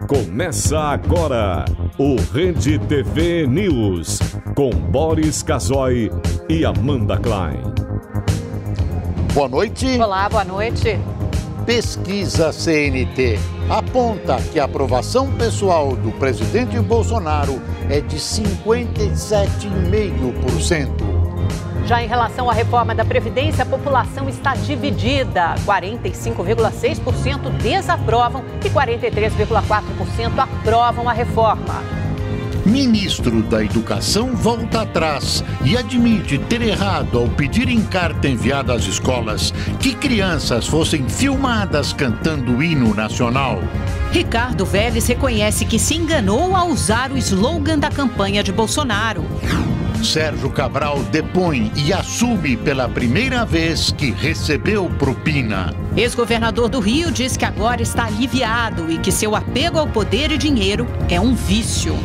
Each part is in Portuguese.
Começa agora o Rede TV News, com Boris Casoy e Amanda Klein. Boa noite. Olá, boa noite. Pesquisa CNT aponta que a aprovação pessoal do presidente Bolsonaro é de 57,5%. Já em relação à reforma da Previdência, a população está dividida. 45,6% desaprovam e 43,4% aprovam a reforma. Ministro da Educação volta atrás e admite ter errado ao pedir em carta enviada às escolas que crianças fossem filmadas cantando o hino nacional. Ricardo Vélez reconhece que se enganou ao usar o slogan da campanha de Bolsonaro. Sérgio Cabral depõe e assume pela primeira vez que recebeu propina. Ex-governador do Rio diz que agora está aliviado e que seu apego ao poder e dinheiro é um vício.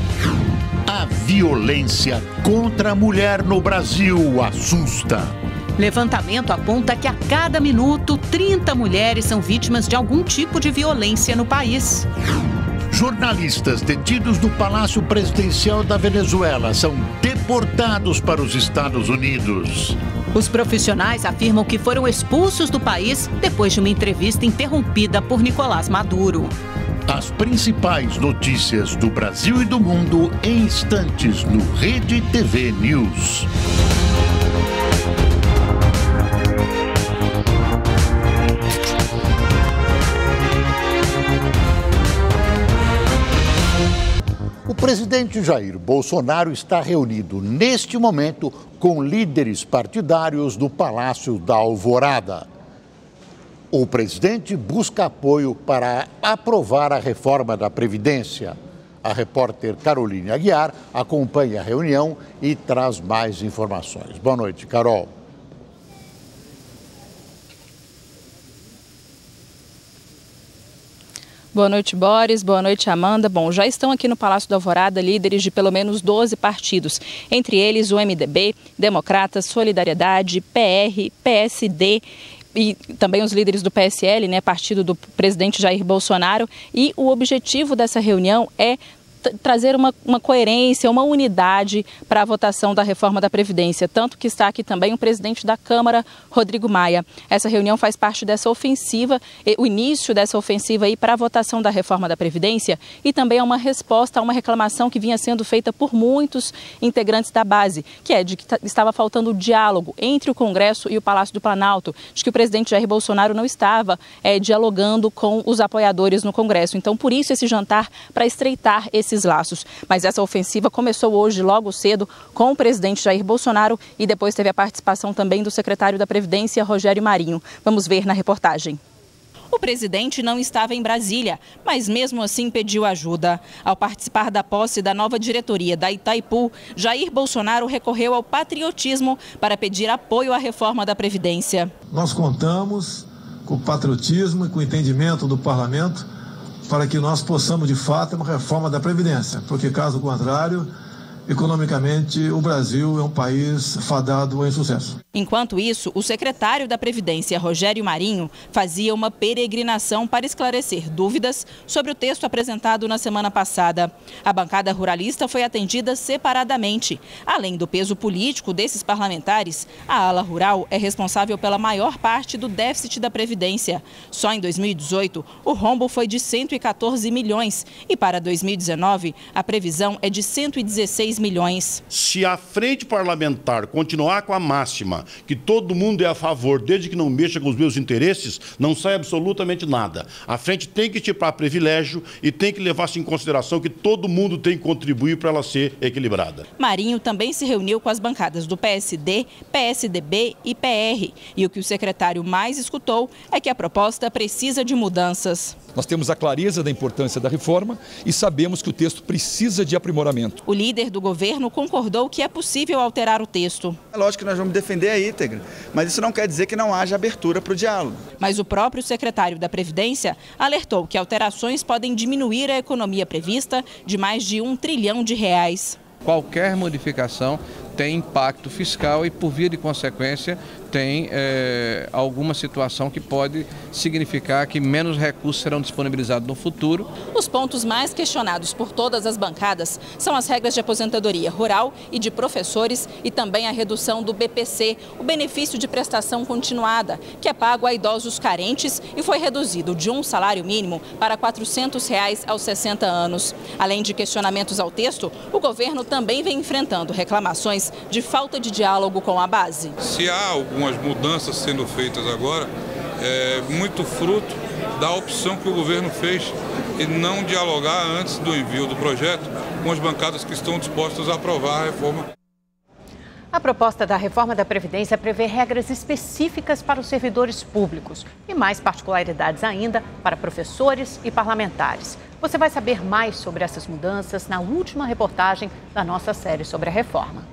A violência contra a mulher no Brasil assusta. Levantamento aponta que a cada minuto, 30 mulheres são vítimas de algum tipo de violência no país. Jornalistas detidos no Palácio Presidencial da Venezuela são deportados para os Estados Unidos. Os profissionais afirmam que foram expulsos do país depois de uma entrevista interrompida por Nicolás Maduro. As principais notícias do Brasil e do mundo em instantes no Rede TV News. O presidente Jair Bolsonaro está reunido neste momento com líderes partidários do Palácio da Alvorada. O presidente busca apoio para aprovar a reforma da Previdência. A repórter Caroline Aguiar acompanha a reunião e traz mais informações. Boa noite, Carol. Boa noite, Boris. Boa noite, Amanda. Bom, já estão aqui no Palácio da Alvorada líderes de pelo menos 12 partidos, entre eles o MDB, Democratas, Solidariedade, PR, PSD e também os líderes do PSL, partido do presidente Jair Bolsonaro. E o objetivo dessa reunião é trazer uma coerência, uma unidade para a votação da reforma da Previdência, tanto que está aqui também o presidente da Câmara, Rodrigo Maia. Essa reunião faz parte dessa ofensiva, o início dessa ofensiva aí para a votação da reforma da Previdência, e também é uma resposta a uma reclamação que vinha sendo feita por muitos integrantes da base, que é de que estava faltando diálogo entre o Congresso e o Palácio do Planalto, de que o presidente Jair Bolsonaro não estava dialogando com os apoiadores no Congresso. Então, por isso esse jantar, para estreitar esses laços. Mas essa ofensiva começou hoje, logo cedo, com o presidente Jair Bolsonaro e depois teve a participação também do secretário da Previdência, Rogério Marinho. Vamos ver na reportagem. O presidente não estava em Brasília, mas mesmo assim pediu ajuda. Ao participar da posse da nova diretoria da Itaipu, Jair Bolsonaro recorreu ao patriotismo para pedir apoio à reforma da Previdência. Nós contamos com o patriotismo e com o entendimento do parlamento para que nós possamos, de fato, uma reforma da Previdência, porque, caso contrário, economicamente, o Brasil é um país fadado ao insucesso. Enquanto isso, o secretário da Previdência, Rogério Marinho, fazia uma peregrinação para esclarecer dúvidas sobre o texto apresentado na semana passada. A bancada ruralista foi atendida separadamente. Além do peso político desses parlamentares, a ala rural é responsável pela maior parte do déficit da Previdência. Só em 2018, o rombo foi de 114 milhões e para 2019, a previsão é de 116 milhões. Se a frente parlamentar continuar com a máxima que todo mundo é a favor, desde que não mexa com os meus interesses, não sai absolutamente nada. A frente tem que tirar privilégio e tem que levar-se em consideração que todo mundo tem que contribuir para ela ser equilibrada. Marinho também se reuniu com as bancadas do PSD, PSDB e PR. E o que o secretário mais escutou é que a proposta precisa de mudanças. Nós temos a clareza da importância da reforma e sabemos que o texto precisa de aprimoramento. O líder do governo concordou que é possível alterar o texto. É lógico que nós vamos defender a íntegra, mas isso não quer dizer que não haja abertura para o diálogo. Mas o próprio secretário da Previdência alertou que alterações podem diminuir a economia prevista de mais de R$1 trilhão. Qualquer modificação tem impacto fiscal e, por via de consequência, tem alguma situação que pode significar que menos recursos serão disponibilizados no futuro. Os pontos mais questionados por todas as bancadas são as regras de aposentadoria rural e de professores e também a redução do BPC, o benefício de prestação continuada, que é pago a idosos carentes e foi reduzido de um salário mínimo para R$ 400 aos 60 anos. Além de questionamentos ao texto, o governo também vem enfrentando reclamações de falta de diálogo com a base. Se há algumas mudanças sendo feitas agora, é muito fruto da opção que o governo fez em não dialogar antes do envio do projeto com as bancadas que estão dispostas a aprovar a reforma. A proposta da reforma da Previdência prevê regras específicas para os servidores públicos e mais particularidades ainda para professores e parlamentares. Você vai saber mais sobre essas mudanças na última reportagem da nossa série sobre a reforma.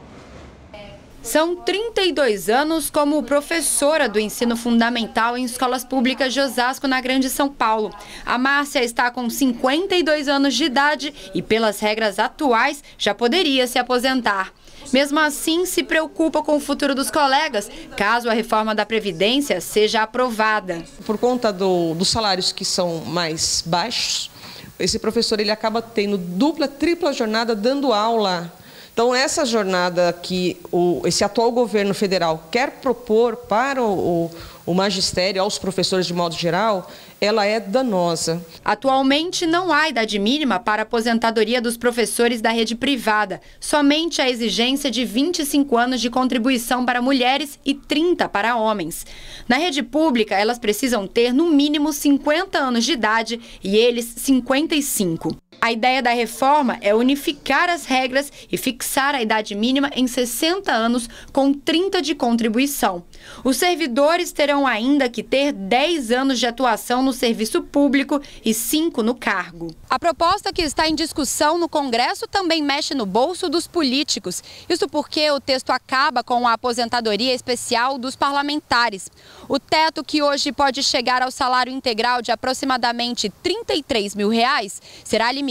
São 32 anos como professora do ensino fundamental em escolas públicas de Osasco, na Grande São Paulo. A Márcia está com 52 anos de idade e, pelas regras atuais, já poderia se aposentar. Mesmo assim, se preocupa com o futuro dos colegas, caso a reforma da Previdência seja aprovada. Por conta dos salários que são mais baixos, esse professor ele acaba tendo dupla, tripla jornada dando aula. Então, essa jornada que esse atual governo federal quer propor para o magistério, aos professores de modo geral, ela é danosa. Atualmente, não há idade mínima para a aposentadoria dos professores da rede privada. Somente a exigência de 25 anos de contribuição para mulheres e 30 para homens. Na rede pública, elas precisam ter, no mínimo, 50 anos de idade e eles 55. A ideia da reforma é unificar as regras e fixar a idade mínima em 60 anos com 30 de contribuição. Os servidores terão ainda que ter 10 anos de atuação no serviço público e 5 no cargo. A proposta que está em discussão no Congresso também mexe no bolso dos políticos. Isso porque o texto acaba com a aposentadoria especial dos parlamentares. O teto, que hoje pode chegar ao salário integral de aproximadamente R$ 33 mil, será limitado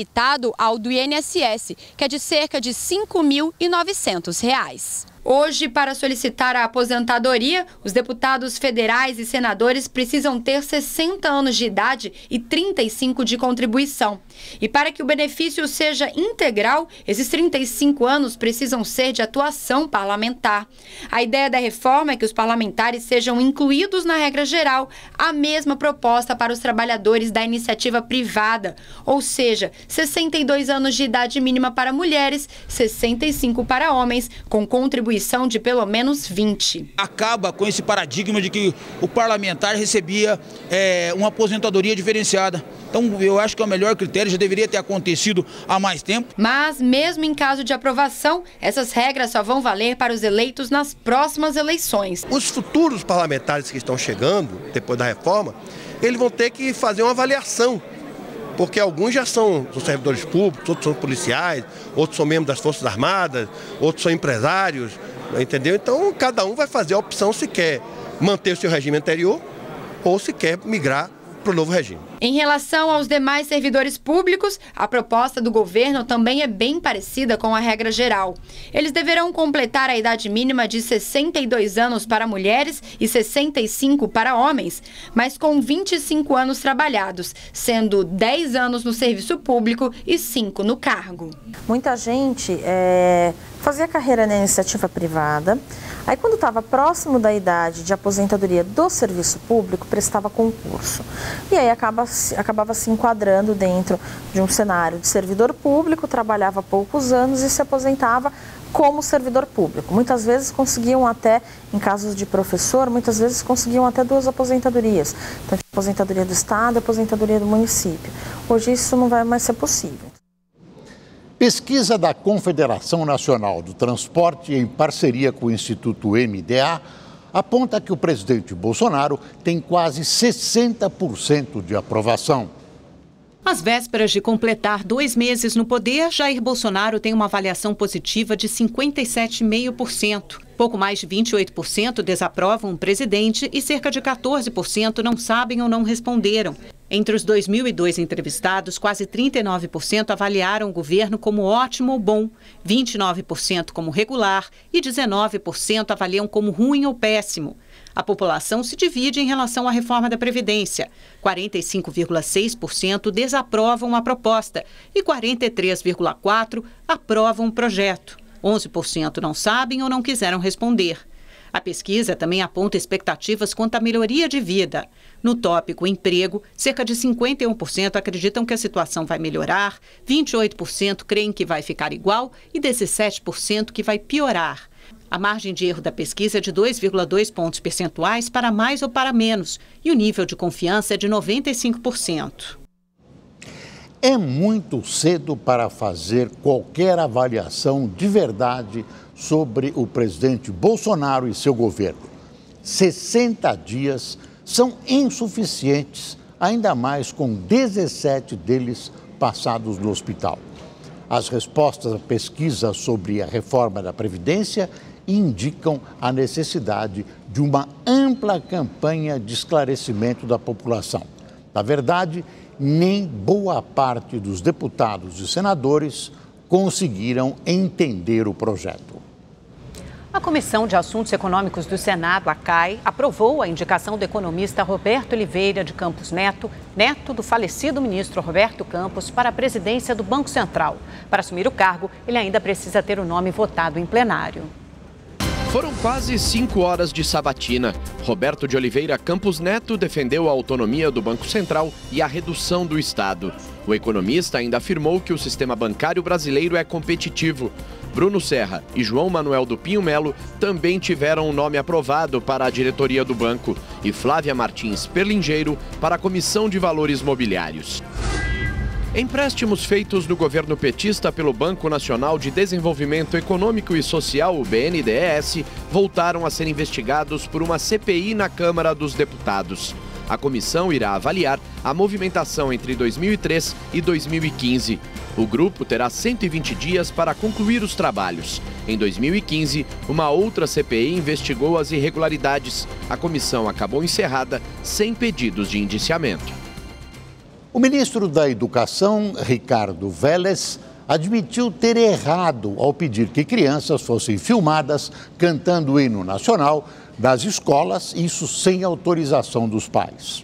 ao do INSS, que é de cerca de R$ 5.900. Hoje, para solicitar a aposentadoria, os deputados federais e senadores precisam ter 60 anos de idade e 35 de contribuição. E para que o benefício seja integral, esses 35 anos precisam ser de atuação parlamentar. A ideia da reforma é que os parlamentares sejam incluídos na regra geral, a mesma proposta para os trabalhadores da iniciativa privada, ou seja, 62 anos de idade mínima para mulheres, 65 para homens, com contribuição de pelo menos 20. Acaba com esse paradigma de que o parlamentar recebia uma aposentadoria diferenciada. Então, eu acho que é o melhor critério, já deveria ter acontecido há mais tempo. Mas, mesmo em caso de aprovação, essas regras só vão valer para os eleitos nas próximas eleições. Os futuros parlamentares que estão chegando, depois da reforma, eles vão ter que fazer uma avaliação. Porque alguns já são servidores públicos, outros são policiais, outros são membros das Forças Armadas, outros são empresários, entendeu? Então, cada um vai fazer a opção se quer manter o seu regime anterior ou se quer migrar para o novo regime. Em relação aos demais servidores públicos, a proposta do governo também é bem parecida com a regra geral. Eles deverão completar a idade mínima de 62 anos para mulheres e 65 para homens, mas com 25 anos trabalhados, sendo 10 anos no serviço público e 5 no cargo. Muita gente fazia carreira na iniciativa privada, aí quando estava próximo da idade de aposentadoria do serviço público, prestava concurso. E aí acabava se enquadrando dentro de um cenário de servidor público, trabalhava poucos anos e se aposentava como servidor público. Muitas vezes conseguiam até, em casos de professor, muitas vezes conseguiam até 2 aposentadorias. Então, aposentadoria do Estado e aposentadoria do município. Hoje isso não vai mais ser possível. Pesquisa da Confederação Nacional do Transporte, em parceria com o Instituto MDA, aponta que o presidente Bolsonaro tem quase 60% de aprovação. Às vésperas de completar 2 meses no poder, Jair Bolsonaro tem uma avaliação positiva de 57,5%. Pouco mais de 28% desaprovam o presidente e cerca de 14% não sabem ou não responderam. Entre os 2.002 entrevistados, quase 39% avaliaram o governo como ótimo ou bom, 29% como regular e 19% avaliam como ruim ou péssimo. A população se divide em relação à reforma da Previdência. 45,6% desaprovam a proposta e 43,4% aprovam o projeto. 11% não sabem ou não quiseram responder. A pesquisa também aponta expectativas quanto à melhoria de vida. No tópico emprego, cerca de 51% acreditam que a situação vai melhorar, 28% creem que vai ficar igual e 17% que vai piorar. A margem de erro da pesquisa é de 2,2 pontos percentuais para mais ou para menos e o nível de confiança é de 95%. É muito cedo para fazer qualquer avaliação de verdade sobre o presidente Bolsonaro e seu governo. 60 dias são insuficientes, ainda mais com 17 deles passados no hospital. As respostas à pesquisa sobre a reforma da Previdência indicam a necessidade de uma ampla campanha de esclarecimento da população. Na verdade, nem boa parte dos deputados e senadores conseguiram entender o projeto. A Comissão de Assuntos Econômicos do Senado, a CAI, aprovou a indicação do economista Roberto Oliveira de Campos Neto, neto do falecido ministro Roberto Campos, para a presidência do Banco Central. Para assumir o cargo, ele ainda precisa ter o nome votado em plenário. Foram quase 5 horas de sabatina. Roberto de Oliveira Campos Neto defendeu a autonomia do Banco Central e a redução do Estado. O economista ainda afirmou que o sistema bancário brasileiro é competitivo. Bruno Serra e João Manuel do Pinho Melo também tiveram o nome aprovado para a diretoria do banco e Flávia Martins Perlingeiro para a Comissão de Valores Mobiliários. Empréstimos feitos no governo petista pelo Banco Nacional de Desenvolvimento Econômico e Social, o BNDES, voltaram a ser investigados por uma CPI na Câmara dos Deputados. A comissão irá avaliar a movimentação entre 2003 e 2015. O grupo terá 120 dias para concluir os trabalhos. Em 2015, uma outra CPI investigou as irregularidades. A comissão acabou encerrada sem pedidos de indiciamento. O ministro da Educação, Ricardo Vélez, admitiu ter errado ao pedir que crianças fossem filmadas cantando o hino nacional das escolas, isso sem autorização dos pais.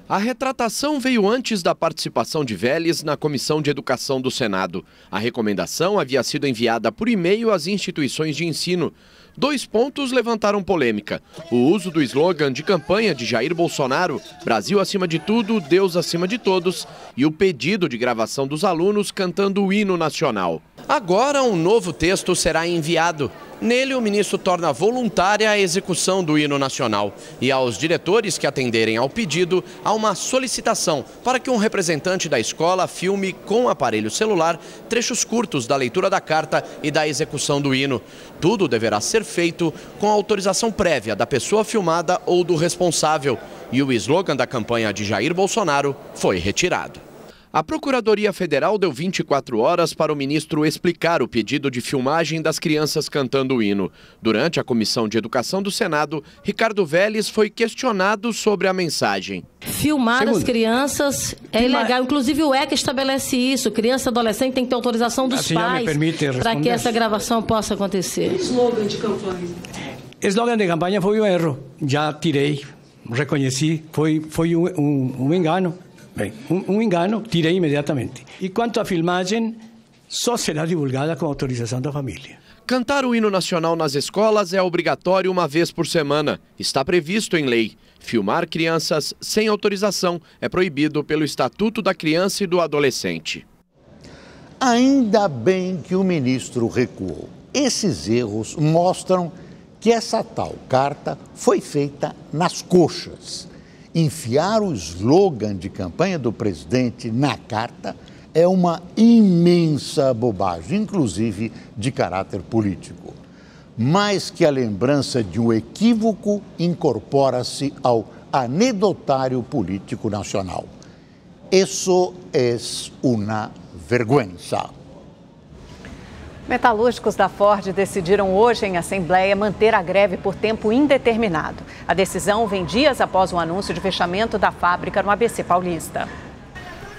A retratação veio antes da participação de Vélez na Comissão de Educação do Senado. A recomendação havia sido enviada por e-mail às instituições de ensino. 2 pontos levantaram polêmica: o uso do slogan de campanha de Jair Bolsonaro, Brasil acima de tudo, Deus acima de todos, e o pedido de gravação dos alunos cantando o hino nacional. Agora um novo texto será enviado. Nele, o ministro torna voluntária a execução do hino nacional. E aos diretores que atenderem ao pedido, há uma solicitação para que um representante da escola filme com aparelho celular trechos curtos da leitura da carta e da execução do hino. Tudo deverá ser feito com a autorização prévia da pessoa filmada ou do responsável. E o slogan da campanha de Jair Bolsonaro foi retirado. A Procuradoria Federal deu 24 horas para o ministro explicar o pedido de filmagem das crianças cantando o hino. Durante a Comissão de Educação do Senado, Ricardo Vélez foi questionado sobre a mensagem. Filmar as crianças é ilegal. Inclusive o ECA estabelece isso. Criança e adolescente tem que ter autorização dos pais para que essa gravação possa acontecer. Slogan de campanha. Slogan de campanha foi um erro. Já tirei, reconheci. Foi um engano. Bem, um engano, tirei imediatamente. E quanto à filmagem, só será divulgada com autorização da família. Cantar o hino nacional nas escolas é obrigatório uma vez por semana. Está previsto em lei. Filmar crianças sem autorização é proibido pelo Estatuto da Criança e do Adolescente. Ainda bem que o ministro recuou. Esses erros mostram que essa tal carta foi feita nas coxas. Enfiar o slogan de campanha do presidente na carta é uma imensa bobagem, inclusive de caráter político. Mais que a lembrança de um equívoco, incorpora-se ao anedotário político nacional. Isso é uma vergüenza. Metalúrgicos da Ford decidiram hoje em assembleia manter a greve por tempo indeterminado. A decisão vem dias após o anúncio de fechamento da fábrica no ABC Paulista.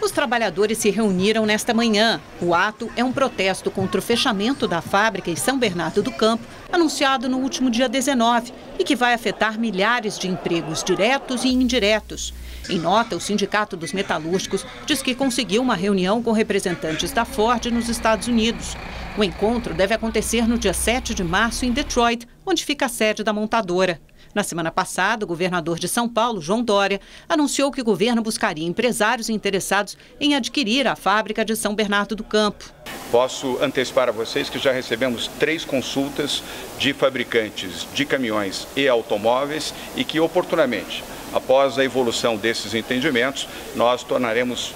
Os trabalhadores se reuniram nesta manhã. O ato é um protesto contra o fechamento da fábrica em São Bernardo do Campo, anunciado no último dia 19, e que vai afetar milhares de empregos diretos e indiretos. Em nota, o Sindicato dos Metalúrgicos diz que conseguiu uma reunião com representantes da Ford nos Estados Unidos. O encontro deve acontecer no dia 7 de março em Detroit, onde fica a sede da montadora. Na semana passada, o governador de São Paulo, João Dória, anunciou que o governo buscaria empresários interessados em adquirir a fábrica de São Bernardo do Campo. Posso antecipar a vocês que já recebemos 3 consultas de fabricantes de caminhões e automóveis e que, oportunamente, após a evolução desses entendimentos, nós tornaremos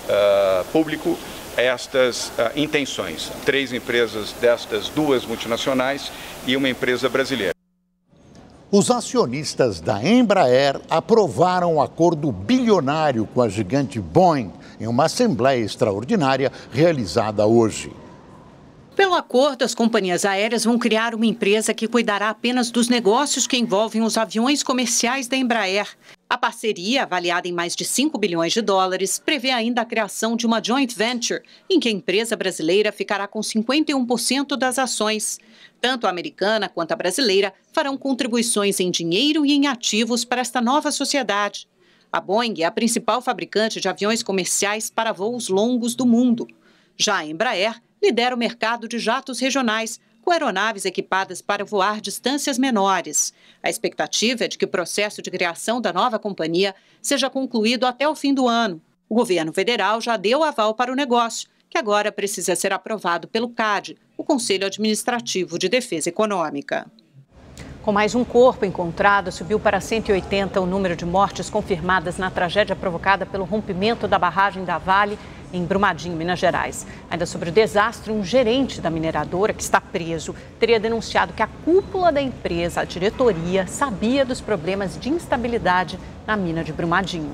público estas intenções. 3 empresas destas, 2 multinacionais e uma empresa brasileira. Os acionistas da Embraer aprovaram um acordo bilionário com a gigante Boeing em uma assembleia extraordinária realizada hoje. Pelo acordo, as companhias aéreas vão criar uma empresa que cuidará apenas dos negócios que envolvem os aviões comerciais da Embraer. A parceria, avaliada em mais de 5 bilhões de dólares, prevê ainda a criação de uma joint venture, em que a empresa brasileira ficará com 51% das ações. Tanto a americana quanto a brasileira farão contribuições em dinheiro e em ativos para esta nova sociedade. A Boeing é a principal fabricante de aviões comerciais para voos longos do mundo. Já a Embraer lidera o mercado de jatos regionais, com aeronaves equipadas para voar distâncias menores. A expectativa é de que o processo de criação da nova companhia seja concluído até o fim do ano. O governo federal já deu aval para o negócio, que agora precisa ser aprovado pelo CAD, o Conselho Administrativo de Defesa Econômica. Com mais um corpo encontrado, subiu para 180 o número de mortes confirmadas na tragédia provocada pelo rompimento da barragem da Vale, em Brumadinho, Minas Gerais. Ainda sobre o desastre, um gerente da mineradora, que está preso, teria denunciado que a cúpula da empresa, a diretoria, sabia dos problemas de instabilidade na mina de Brumadinho.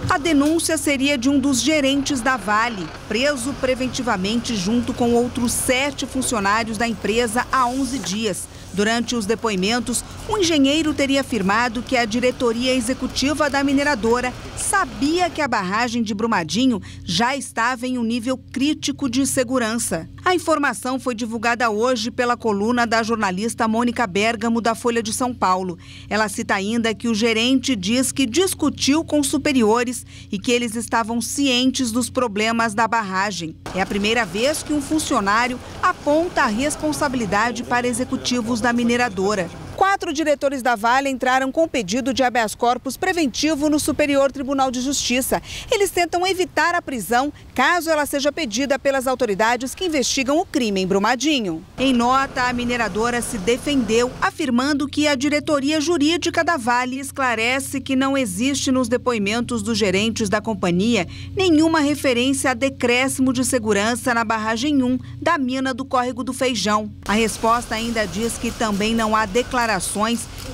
A denúncia seria de um dos gerentes da Vale, preso preventivamente junto com outros 7 funcionários da empresa há 11 dias. Durante os depoimentos, um engenheiro teria afirmado que a diretoria executiva da mineradora sabia que a barragem de Brumadinho já estava em um nível crítico de segurança. A informação foi divulgada hoje pela coluna da jornalista Mônica Bergamo, da Folha de São Paulo. Ela cita ainda que o gerente diz que discutiu com superiores e que eles estavam cientes dos problemas da barragem. É a primeira vez que um funcionário aponta a responsabilidade para executivos da mineradora. 4 diretores da Vale entraram com pedido de habeas corpus preventivo no Superior Tribunal de Justiça. Eles tentam evitar a prisão caso ela seja pedida pelas autoridades que investigam o crime em Brumadinho. Em nota, a mineradora se defendeu, afirmando que a diretoria jurídica da Vale esclarece que não existe nos depoimentos dos gerentes da companhia nenhuma referência a decréscimo de segurança na barragem 1 da mina do Córrego do Feijão. A resposta ainda diz que também não há declarações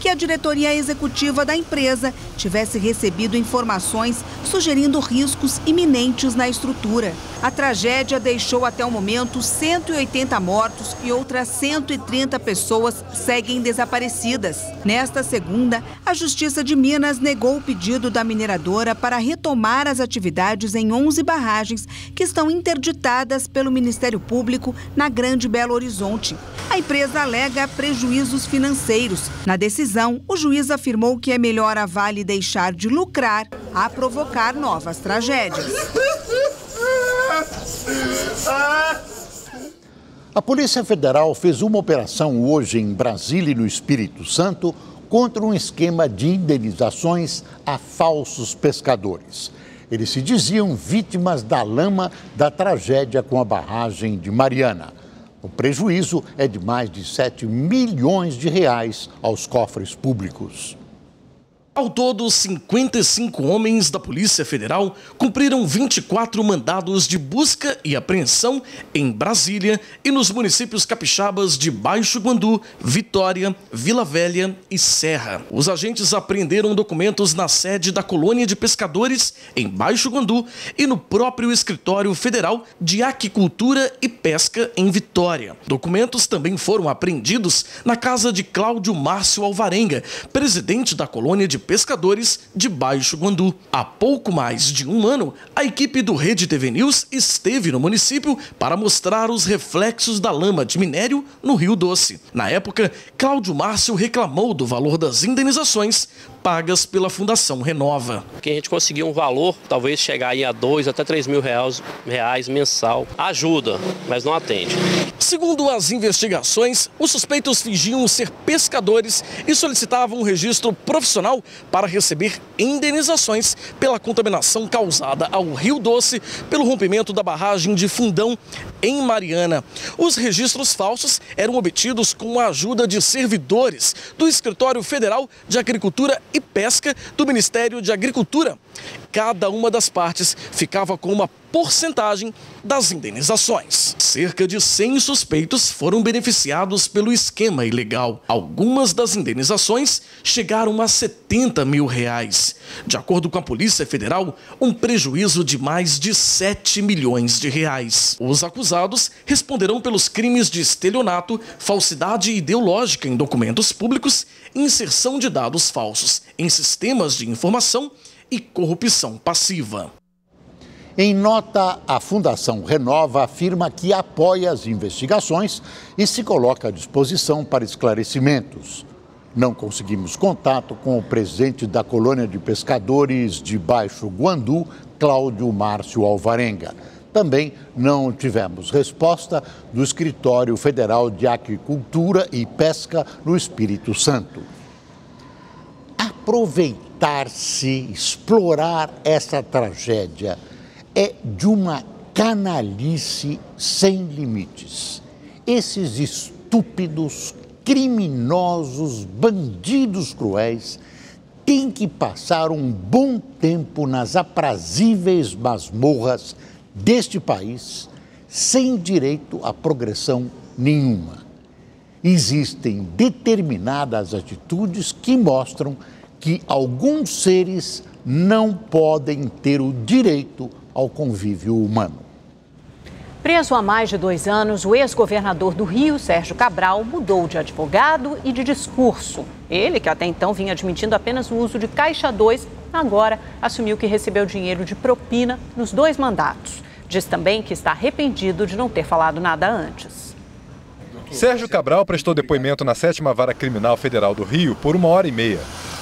que a diretoria executiva da empresa tivesse recebido informações sugerindo riscos iminentes na estrutura. A tragédia deixou até o momento 180 mortos e outras 130 pessoas seguem desaparecidas. Nesta segunda, a Justiça de Minas negou o pedido da mineradora para retomar as atividades em 11 barragens que estão interditadas pelo Ministério Público na Grande Belo Horizonte. A empresa alega prejuízos financeiros. Na decisão, o juiz afirmou que é melhor a Vale deixar de lucrar a provocar novas tragédias. A Polícia Federal fez uma operação hoje em Brasília e no Espírito Santo contra um esquema de indenizações a falsos pescadores. Eles se diziam vítimas da lama da tragédia com a barragem de Mariana. O prejuízo é de mais de 7 milhões de reais aos cofres públicos. Ao todo, 55 homens da Polícia Federal cumpriram 24 mandados de busca e apreensão em Brasília e nos municípios capixabas de Baixo Guandu, Vitória, Vila Velha e Serra. Os agentes apreenderam documentos na sede da Colônia de Pescadores, em Baixo Guandu, e no próprio Escritório Federal de Aquicultura e Pesca, em Vitória. Documentos também foram apreendidos na casa de Cláudio Márcio Alvarenga, presidente da Colônia de pescadores de Baixo Guandu. Há pouco mais de um ano, a equipe do Rede TV News esteve no município para mostrar os reflexos da lama de minério no Rio Doce. Na época, Cláudio Márcio reclamou do valor das indenizações pagas pela Fundação Renova. Que a gente conseguiu um valor, talvez chegar aí a 2 até 3 mil reais mensal. Ajuda, mas não atende. Segundo as investigações, os suspeitos fingiam ser pescadores e solicitavam um registro profissional para receber indenizações pela contaminação causada ao Rio Doce pelo rompimento da barragem de Fundão, em Mariana. Os registros falsos eram obtidos com a ajuda de servidores do Escritório Federal de Agricultura e Pesca do Ministério de Agricultura. Cada uma das partes ficava com uma porcentagem das indenizações. Cerca de 100 suspeitos foram beneficiados pelo esquema ilegal. Algumas das indenizações chegaram a 70 mil reais. De acordo com a Polícia Federal, um prejuízo de mais de 7 milhões de reais. Os acusados responderão pelos crimes de estelionato, falsidade ideológica em documentos públicos, inserção de dados falsos em sistemas de informação e corrupção passiva. Em nota, a Fundação Renova afirma que apoia as investigações e se coloca à disposição para esclarecimentos. Não conseguimos contato com o presidente da colônia de pescadores de Baixo Guandu, Cláudio Márcio Alvarenga. Também não tivemos resposta do Escritório Federal de Agricultura e Pesca no Espírito Santo. Aproveitar-se, explorar essa tragédia é de uma canalice sem limites. Esses estúpidos, criminosos, bandidos cruéis têm que passar um bom tempo nas aprazíveis masmorras deste país sem direito a progressão nenhuma. Existem determinadas atitudes que mostram que alguns seres não podem ter o direito ao convívio humano. Preso há mais de 2 anos, o ex-governador do Rio, Sérgio Cabral, mudou de advogado e de discurso. Ele, que até então vinha admitindo apenas o uso de Caixa 2, agora assumiu que recebeu dinheiro de propina nos 2 mandatos. Diz também que está arrependido de não ter falado nada antes. Sérgio Cabral prestou depoimento na 7ª Vara Criminal Federal do Rio por 1h30.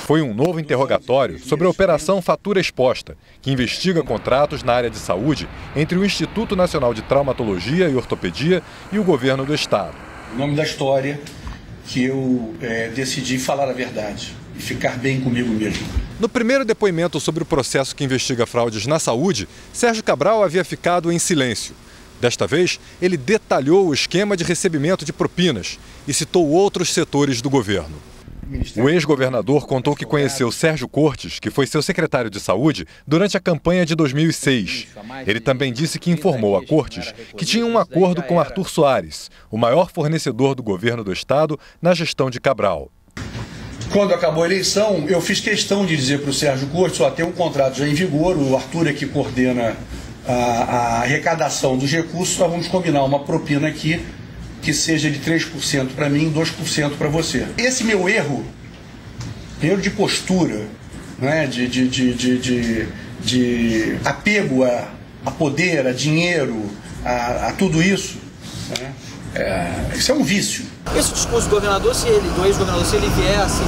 Foi um novo interrogatório sobre a Operação Fatura Exposta, que investiga contratos na área de saúde entre o Instituto Nacional de Traumatologia e Ortopedia e o governo do estado. O nome da história que eu decidi falar a verdade e ficar bem comigo mesmo. No primeiro depoimento sobre o processo que investiga fraudes na saúde, Sérgio Cabral havia ficado em silêncio. Desta vez, ele detalhou o esquema de recebimento de propinas e citou outros setores do governo. O ex-governador contou que conheceu Sérgio Cortes, que foi seu secretário de saúde, durante a campanha de 2006. Ele também disse que informou a Cortes que tinha um acordo com Arthur Soares, o maior fornecedor do governo do estado na gestão de Cabral. Quando acabou a eleição, eu fiz questão de dizer para o Sérgio Cortes, tem um contrato já em vigor, o Arthur é que coordena a arrecadação dos recursos, nós vamos combinar uma propina aqui que seja de 3% para mim e 2% para você. Esse meu erro de postura, né, de apego a poder, a dinheiro, a tudo isso, né, isso é um vício. Esse discurso do ex-governador, se ele viesse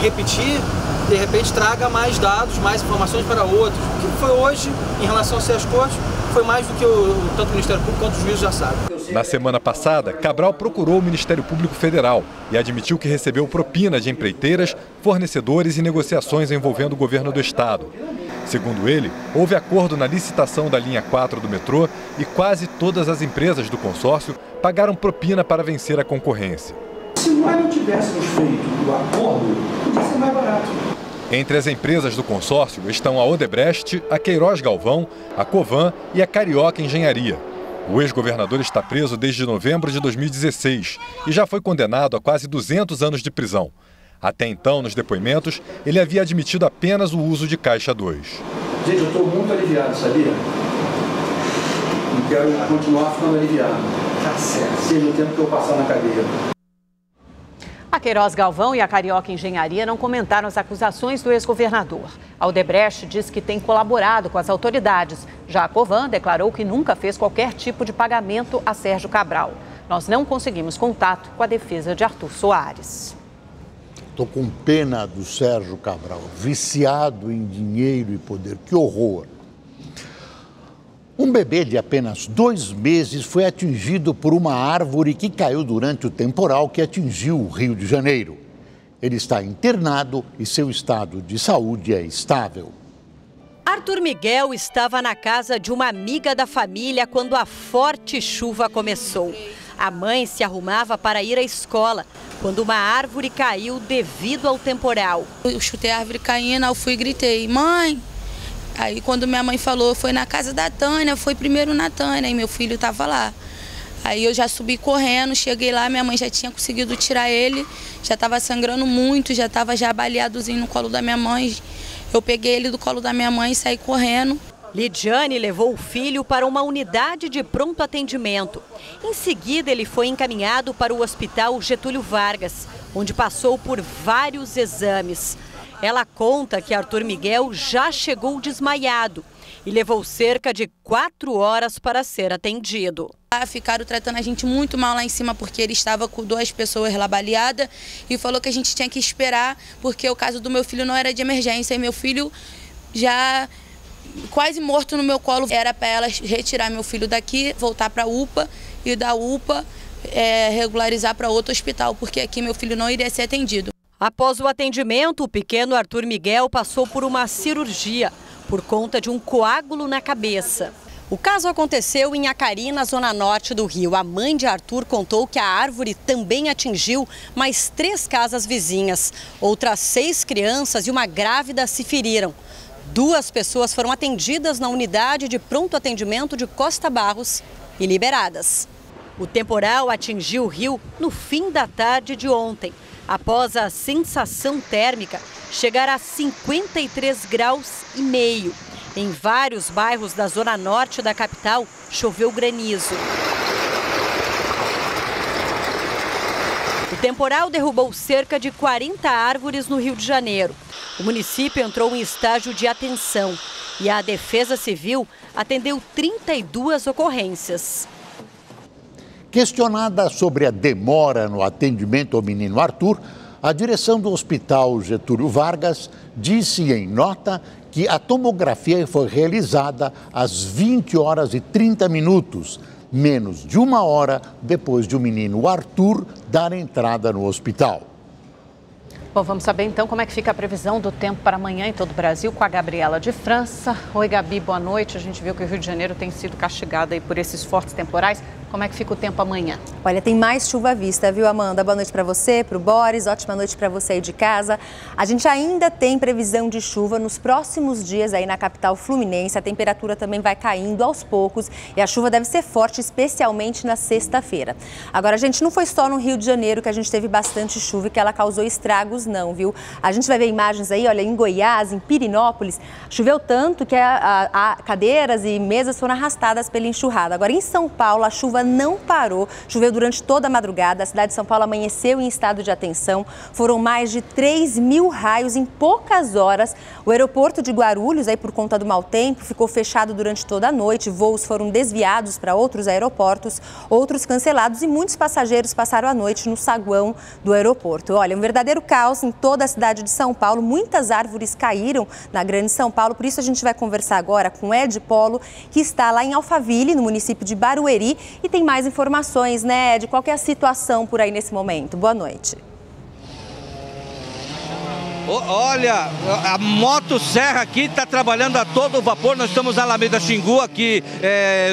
repetir, de repente traga mais dados, mais informações para outros. O que foi hoje, em relação a Sérgio Cortes, foi mais do que tanto o Ministério Público quanto o juiz já sabe. Na semana passada, Cabral procurou o Ministério Público Federal e admitiu que recebeu propina de empreiteiras, fornecedores e negociações envolvendo o governo do estado. Segundo ele, houve acordo na licitação da linha 4 do metrô e quase todas as empresas do consórcio pagaram propina para vencer a concorrência. Se nós não tivéssemos feito o acordo, podia ser mais barato. Entre as empresas do consórcio estão a Odebrecht, a Queiroz Galvão, a Covan e a Carioca Engenharia. O ex-governador está preso desde novembro de 2016 e já foi condenado a quase 200 anos de prisão. Até então, nos depoimentos, ele havia admitido apenas o uso de Caixa 2. Gente, eu estou muito aliviado, sabia? E quero continuar ficando aliviado. Tá certo. Seja o tempo que eu passar na cadeia. A A Queiroz Galvão e a Carioca Engenharia não comentaram as acusações do ex-governador. A Odebrecht diz que tem colaborado com as autoridades. Já a Covan declarou que nunca fez qualquer tipo de pagamento a Sérgio Cabral. Nós não conseguimos contato com a defesa de Arthur Soares. Estou com pena do Sérgio Cabral, viciado em dinheiro e poder. Que horror! Um bebê de apenas 2 meses foi atingido por uma árvore que caiu durante o temporal que atingiu o Rio de Janeiro. Ele está internado e seu estado de saúde é estável. Arthur Miguel estava na casa de uma amiga da família quando a forte chuva começou. A mãe se arrumava para ir à escola quando uma árvore caiu devido ao temporal. Eu chutei a árvore caindo, eu fui e gritei, mãe! Aí quando minha mãe falou, foi na casa da Tânia, foi primeiro na Tânia, e meu filho estava lá. Aí eu já subi correndo, cheguei lá, minha mãe já tinha conseguido tirar ele, já estava sangrando muito, já estava já baleadozinho no colo da minha mãe. Eu peguei ele do colo da minha mãe e saí correndo. Lidiane levou o filho para uma unidade de pronto atendimento. Em seguida, ele foi encaminhado para o Hospital Getúlio Vargas, onde passou por vários exames. Ela conta que Arthur Miguel já chegou desmaiado e levou cerca de 4 horas para ser atendido. Ficaram tratando a gente muito mal lá em cima porque ele estava com 2 pessoas lá baleadas e falou que a gente tinha que esperar porque o caso do meu filho não era de emergência e meu filho já quase morto no meu colo. Era para elas retirar meu filho daqui, voltar para a UPA e da UPA regularizar para outro hospital porque aqui meu filho não iria ser atendido. Após o atendimento, o pequeno Arthur Miguel passou por uma cirurgia por conta de um coágulo na cabeça. O caso aconteceu em Acari, na zona norte do Rio. A mãe de Arthur contou que a árvore também atingiu mais 3 casas vizinhas. Outras 6 crianças e uma grávida se feriram. 2 pessoas foram atendidas na unidade de pronto atendimento de Costa Barros e liberadas. O temporal atingiu o Rio no fim da tarde de ontem, após a sensação térmica chegar a 53,5 graus. Em vários bairros da zona norte da capital, choveu granizo. O temporal derrubou cerca de 40 árvores no Rio de Janeiro. O município entrou em estágio de atenção e a Defesa Civil atendeu 32 ocorrências. Questionada sobre a demora no atendimento ao menino Arthur, a direção do Hospital Getúlio Vargas disse em nota que a tomografia foi realizada às 20 horas e 30 minutos, menos de 1 hora depois de o menino Arthur dar entrada no hospital. Bom, vamos saber então como é que fica a previsão do tempo para amanhã em todo o Brasil com a Gabriela de França. Oi, Gabi, boa noite. A gente viu que o Rio de Janeiro tem sido castigado aí por esses fortes temporais. Como é que fica o tempo amanhã? Olha, tem mais chuva à vista, viu, Amanda? Boa noite para você, para o Boris, ótima noite para você aí de casa. A gente ainda tem previsão de chuva nos próximos dias aí na capital fluminense. A temperatura também vai caindo aos poucos e a chuva deve ser forte, especialmente na sexta-feira. Agora, gente, não foi só no Rio de Janeiro que a gente teve bastante chuva e que ela causou estragos, não, viu? A gente vai ver imagens aí, olha, em Goiás, em Pirinópolis, choveu tanto que cadeiras e mesas foram arrastadas pela enxurrada. Agora, em São Paulo, a chuva não parou, choveu durante toda a madrugada, a cidade de São Paulo amanheceu em estado de atenção, foram mais de 3.000 raios em poucas horas. O aeroporto de Guarulhos, aí por conta do mau tempo, ficou fechado durante toda a noite, voos foram desviados para outros aeroportos, outros cancelados e muitos passageiros passaram a noite no saguão do aeroporto. Olha, um verdadeiro caos em toda a cidade de São Paulo, muitas árvores caíram na Grande São Paulo, por isso a gente vai conversar agora com Ed Polo, que está lá em Alphaville, no município de Barueri, e tem mais informações, né, Ed? Qual que é a situação por aí nesse momento? Boa noite. Olha, a motosserra aqui está trabalhando a todo vapor. Nós estamos na Alameda Xingu, aqui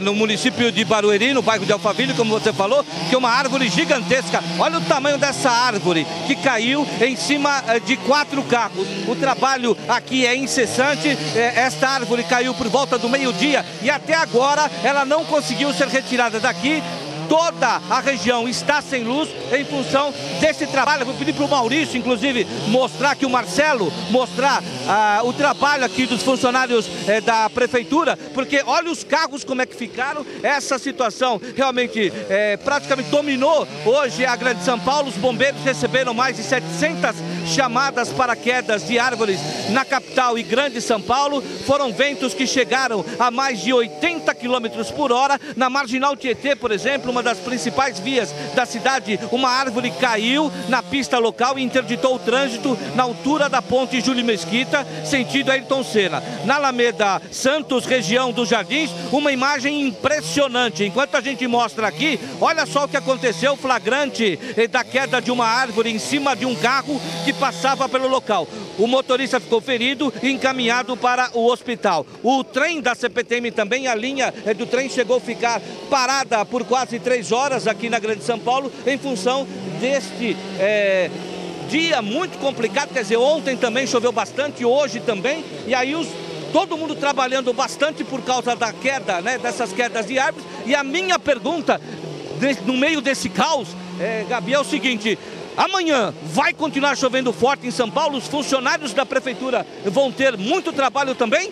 no município de Barueri, no bairro de Alphaville, como você falou, que é uma árvore gigantesca. Olha o tamanho dessa árvore que caiu em cima de 4 carros. O trabalho aqui é incessante. Esta árvore caiu por volta do meio-dia e até agora ela não conseguiu ser retirada daqui. toda a região está sem luz em função desse trabalho. Eu vou pedir para o Maurício, inclusive, mostrar aqui o Marcelo, mostrar o trabalho aqui dos funcionários da prefeitura, porque olha os carros como é que ficaram. Essa situação realmente praticamente dominou hoje a Grande São Paulo. Os bombeiros receberam mais de 700 chamadas para quedas de árvores na capital e Grande São Paulo. Foram ventos que chegaram a mais de 80 km por hora. Na Marginal Tietê, por exemplo, uma das principais vias da cidade, uma árvore caiu na pista local e interditou o trânsito na altura da ponte Júlio Mesquita, sentido Ayrton Senna. Na Alameda Santos, região dos Jardins, uma imagem impressionante. Enquanto a gente mostra aqui, olha só o que aconteceu, flagrante da queda de uma árvore em cima de um carro que passava pelo local. O motorista ficou ferido e encaminhado para o hospital. O trem da CPTM também, a linha do trem chegou a ficar parada por quase 3 horas aqui na Grande São Paulo em função deste dia muito complicado. Quer dizer, ontem também choveu bastante, hoje também, e aí todo mundo trabalhando bastante por causa da queda, né, dessas quedas de árvores. E a minha pergunta, no meio desse caos, Gabi, é o seguinte: amanhã vai continuar chovendo forte em São Paulo? Os funcionários da prefeitura vão ter muito trabalho também?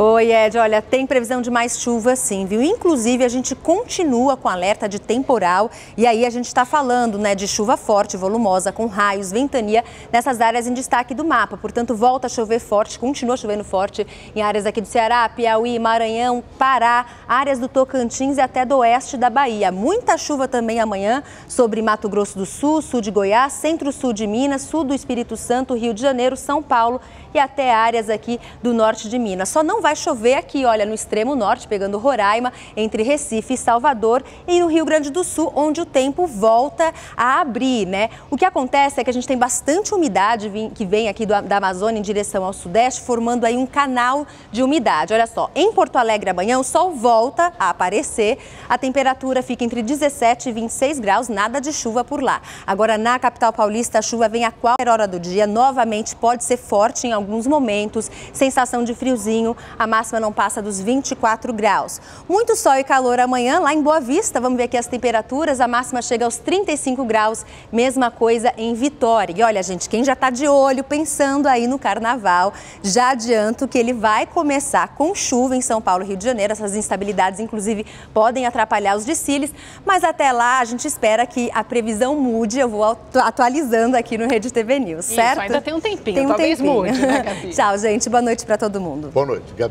Oi, Ed, olha, tem previsão de mais chuva sim, viu? Inclusive, a gente continua com alerta de temporal e aí a gente está falando, né, de chuva forte, volumosa, com raios, ventania nessas áreas em destaque do mapa. Portanto, volta a chover forte, continua chovendo forte em áreas aqui do Ceará, Piauí, Maranhão, Pará, áreas do Tocantins e até do oeste da Bahia. Muita chuva também amanhã sobre Mato Grosso do Sul, sul de Goiás, centro-sul de Minas, sul do Espírito Santo, Rio de Janeiro, São Paulo e até áreas aqui do norte de Minas. Só não vai chover aqui, olha, no extremo norte, pegando Roraima, entre Recife e Salvador, e no Rio Grande do Sul, onde o tempo volta a abrir, né? O que acontece é que a gente tem bastante umidade que vem aqui da Amazônia em direção ao sudeste, formando aí um canal de umidade. Olha só, em Porto Alegre amanhã o sol volta a aparecer, a temperatura fica entre 17 e 26 graus, nada de chuva por lá. Agora, na capital paulista, a chuva vem a qualquer hora do dia, novamente pode ser forte em alguns momentos, sensação de friozinho, a máxima não passa dos 24 graus. Muito sol e calor amanhã lá em Boa Vista, vamos ver aqui as temperaturas, a máxima chega aos 35 graus, mesma coisa em Vitória. E olha, gente, quem já está de olho, pensando aí no carnaval, já adianto que ele vai começar com chuva em São Paulo e Rio de Janeiro, essas instabilidades inclusive podem atrapalhar os desfiles, mas até lá a gente espera que a previsão mude, eu vou atualizando aqui no Rede TV News, certo? Isso, ainda tem um tempinho, talvez mude, né, Gabi? Tchau, gente, boa noite para todo mundo. Boa noite, Gabi.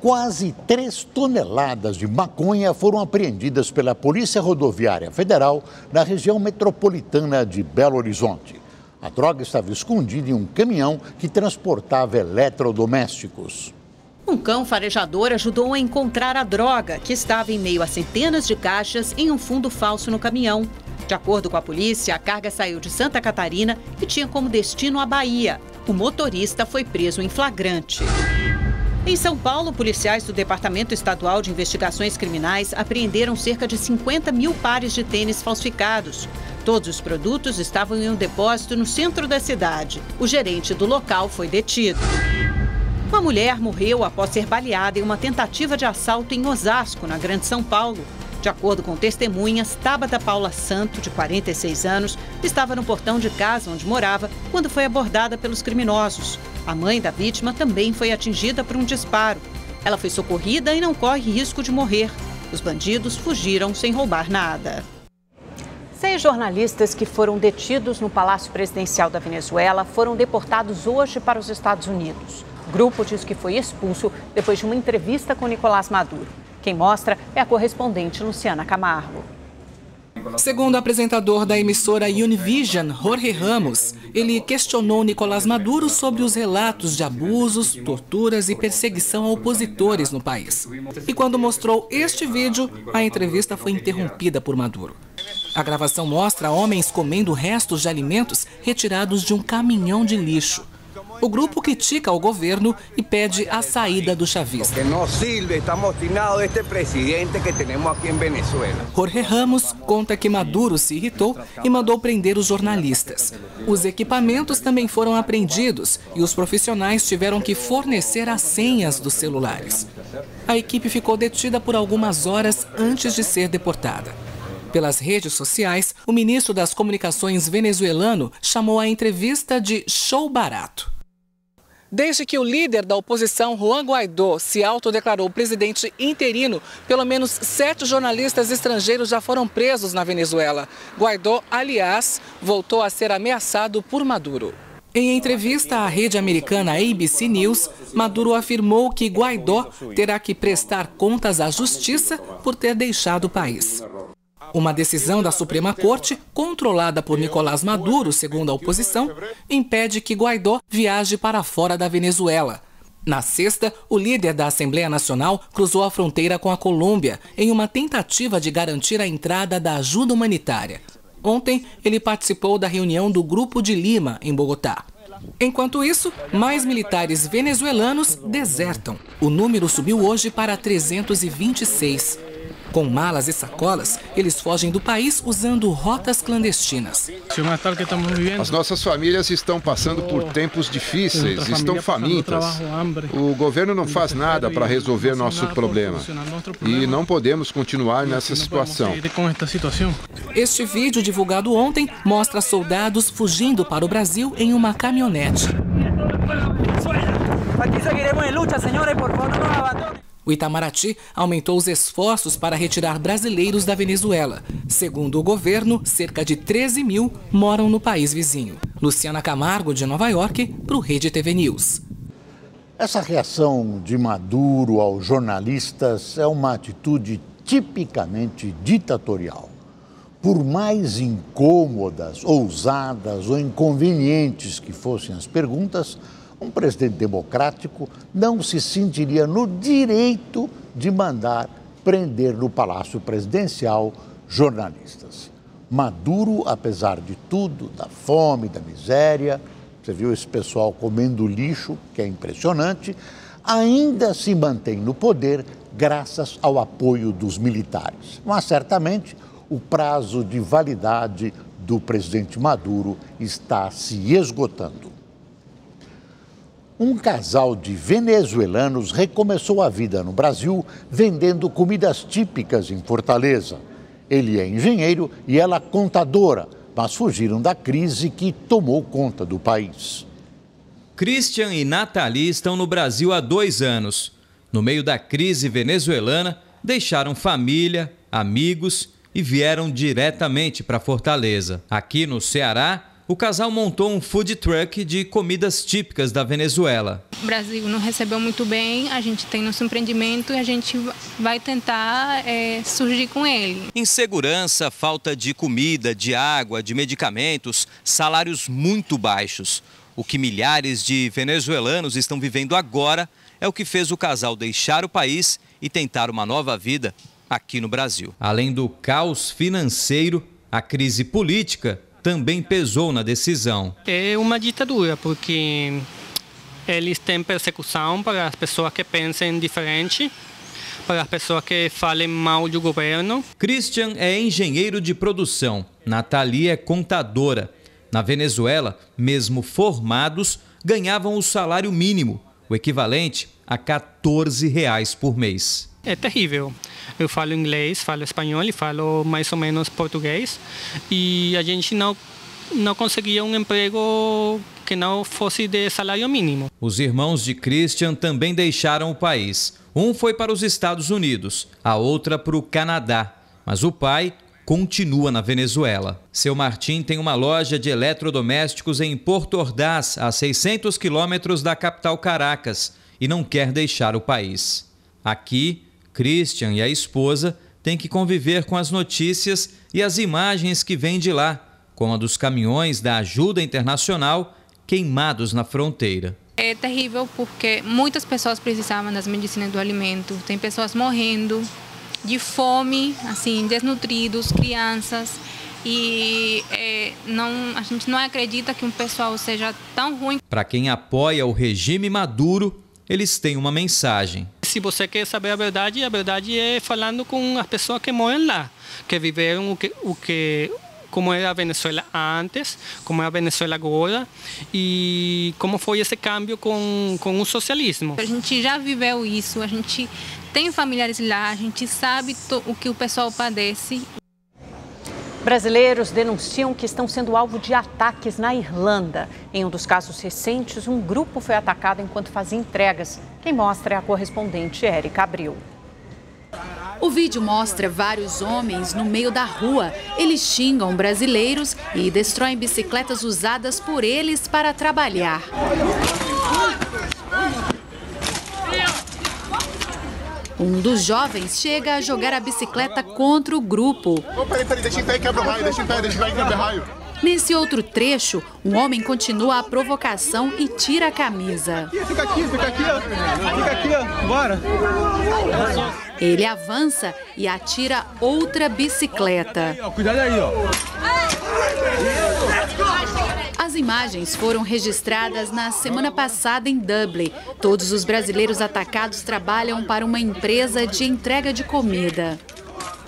Quase 3 toneladas de maconha foram apreendidas pela Polícia Rodoviária Federal na região metropolitana de Belo Horizonte. A droga estava escondida em um caminhão que transportava eletrodomésticos. Um cão farejador ajudou a encontrar a droga, que estava em meio a centenas de caixas em um fundo falso no caminhão. De acordo com a polícia, a carga saiu de Santa Catarina e tinha como destino a Bahia. O motorista foi preso em flagrante. Em São Paulo, policiais do Departamento Estadual de Investigações Criminais apreenderam cerca de 50 mil pares de tênis falsificados. Todos os produtos estavam em um depósito no centro da cidade. O gerente do local foi detido. Uma mulher morreu após ser baleada em uma tentativa de assalto em Osasco, na Grande São Paulo. De acordo com testemunhas, Tabata Paula Santo, de 46 anos, estava no portão de casa onde morava quando foi abordada pelos criminosos. A mãe da vítima também foi atingida por um disparo. Ela foi socorrida e não corre risco de morrer. Os bandidos fugiram sem roubar nada. 6 jornalistas que foram detidos no Palácio Presidencial da Venezuela foram deportados hoje para os Estados Unidos. O grupo diz que foi expulso depois de uma entrevista com Nicolás Maduro. Quem mostra é a correspondente Luciana Camargo. Segundo o apresentador da emissora Univision, Jorge Ramos, ele questionou Nicolás Maduro sobre os relatos de abusos, torturas e perseguição a opositores no país. E quando mostrou este vídeo, a entrevista foi interrompida por Maduro. A gravação mostra homens comendo restos de alimentos retirados de um caminhão de lixo. O grupo critica o governo e pede a saída do chavista. Jorge Ramos conta que Maduro se irritou e mandou prender os jornalistas. Os equipamentos também foram apreendidos e os profissionais tiveram que fornecer as senhas dos celulares. A equipe ficou detida por algumas horas antes de ser deportada. Pelas redes sociais, o ministro das Comunicações venezuelano chamou a entrevista de show barato. Desde que o líder da oposição, Juan Guaidó, se autodeclarou presidente interino, pelo menos 7 jornalistas estrangeiros já foram presos na Venezuela. Guaidó, aliás, voltou a ser ameaçado por Maduro. Em entrevista à rede americana ABC News, Maduro afirmou que Guaidó terá que prestar contas à justiça por ter deixado o país. Uma decisão da Suprema Corte, controlada por Nicolás Maduro, segundo a oposição, impede que Guaidó viaje para fora da Venezuela. Na sexta, o líder da Assembleia Nacional cruzou a fronteira com a Colômbia em uma tentativa de garantir a entrada da ajuda humanitária. Ontem, ele participou da reunião do Grupo de Lima, em Bogotá. Enquanto isso, mais militares venezuelanos desertam. O número subiu hoje para 326. Com malas e sacolas, eles fogem do país usando rotas clandestinas. As nossas famílias estão passando por tempos difíceis, estão famintas. O governo não faz nada para resolver nosso problema. E não podemos continuar nessa situação. Este vídeo, divulgado ontem, mostra soldados fugindo para o Brasil em uma caminhonete. O Itamaraty aumentou os esforços para retirar brasileiros da Venezuela. Segundo o governo, cerca de 13 mil moram no país vizinho. Luciana Camargo, de Nova York, para o Rede TV News. Essa reação de Maduro aos jornalistas é uma atitude tipicamente ditatorial. Por mais incômodas, ousadas ou inconvenientes que fossem as perguntas, um presidente democrático não se sentiria no direito de mandar prender no Palácio Presidencial jornalistas. Maduro, apesar de tudo, da fome, da miséria, você viu esse pessoal comendo lixo, que é impressionante, ainda se mantém no poder graças ao apoio dos militares. Mas certamente o prazo de validade do presidente Maduro está se esgotando. Um casal de venezuelanos recomeçou a vida no Brasil vendendo comidas típicas em Fortaleza. Ele é engenheiro e ela contadora, mas fugiram da crise que tomou conta do país. Christian e Nathalie estão no Brasil há 2 anos. No meio da crise venezuelana, deixaram família, amigos e vieram diretamente para Fortaleza. Aqui no Ceará, o casal montou um food truck de comidas típicas da Venezuela. O Brasil não recebeu muito bem, a gente tem nosso empreendimento e a gente vai tentar surgir com ele. Insegurança, falta de comida, de água, de medicamentos, salários muito baixos. O que milhares de venezuelanos estão vivendo agora é o que fez o casal deixar o país e tentar uma nova vida aqui no Brasil. Além do caos financeiro, a crise política também pesou na decisão. É uma ditadura, porque eles têm persecução para as pessoas que pensem diferente, para as pessoas que falem mal do governo. Christian é engenheiro de produção, Nathalie é contadora. Na Venezuela, mesmo formados, ganhavam o salário mínimo, o equivalente a R$14 por mês. É terrível. Eu falo inglês, falo espanhol e falo mais ou menos português. E a gente não conseguia um emprego que não fosse de salário mínimo. Os irmãos de Christian também deixaram o país. Um foi para os Estados Unidos, a outra para o Canadá. Mas o pai continua na Venezuela. Seu Martim tem uma loja de eletrodomésticos em Porto Ordaz, a 600 quilômetros da capital Caracas, e não quer deixar o país. Aqui, Christian e a esposa têm que conviver com as notícias e as imagens que vêm de lá, como a dos caminhões da ajuda internacional queimados na fronteira. É terrível porque muitas pessoas precisavam das medicinas do alimento. Tem pessoas morrendo de fome, assim, desnutridos, crianças. e a gente não acredita que um pessoal seja tão ruim. Para quem apoia o regime Maduro, eles têm uma mensagem. Se você quer saber a verdade é falando com as pessoas que moram lá, que viveram como era a Venezuela antes, como é a Venezuela agora e como foi esse câmbio com o socialismo. A gente já viveu isso, a gente tem familiares lá, a gente sabe o que o pessoal padece. Brasileiros denunciam que estão sendo alvo de ataques na Irlanda. Em um dos casos recentes, um grupo foi atacado enquanto fazia entregas. Quem mostra é a correspondente Érica Abril. O vídeo mostra vários homens no meio da rua. Eles xingam brasileiros e destroem bicicletas usadas por eles para trabalhar. Um dos jovens chega a jogar a bicicleta contra o grupo. Peraí, deixa em pé e quebra o raio, deixa em pé e quebra o raio. Nesse outro trecho, um homem continua a provocação e tira a camisa. Fica aqui, ó. Bora. Ele avança e atira outra bicicleta. Cuidado aí, ó. As imagens foram registradas na semana passada em Dublin. Todos os brasileiros atacados trabalham para uma empresa de entrega de comida.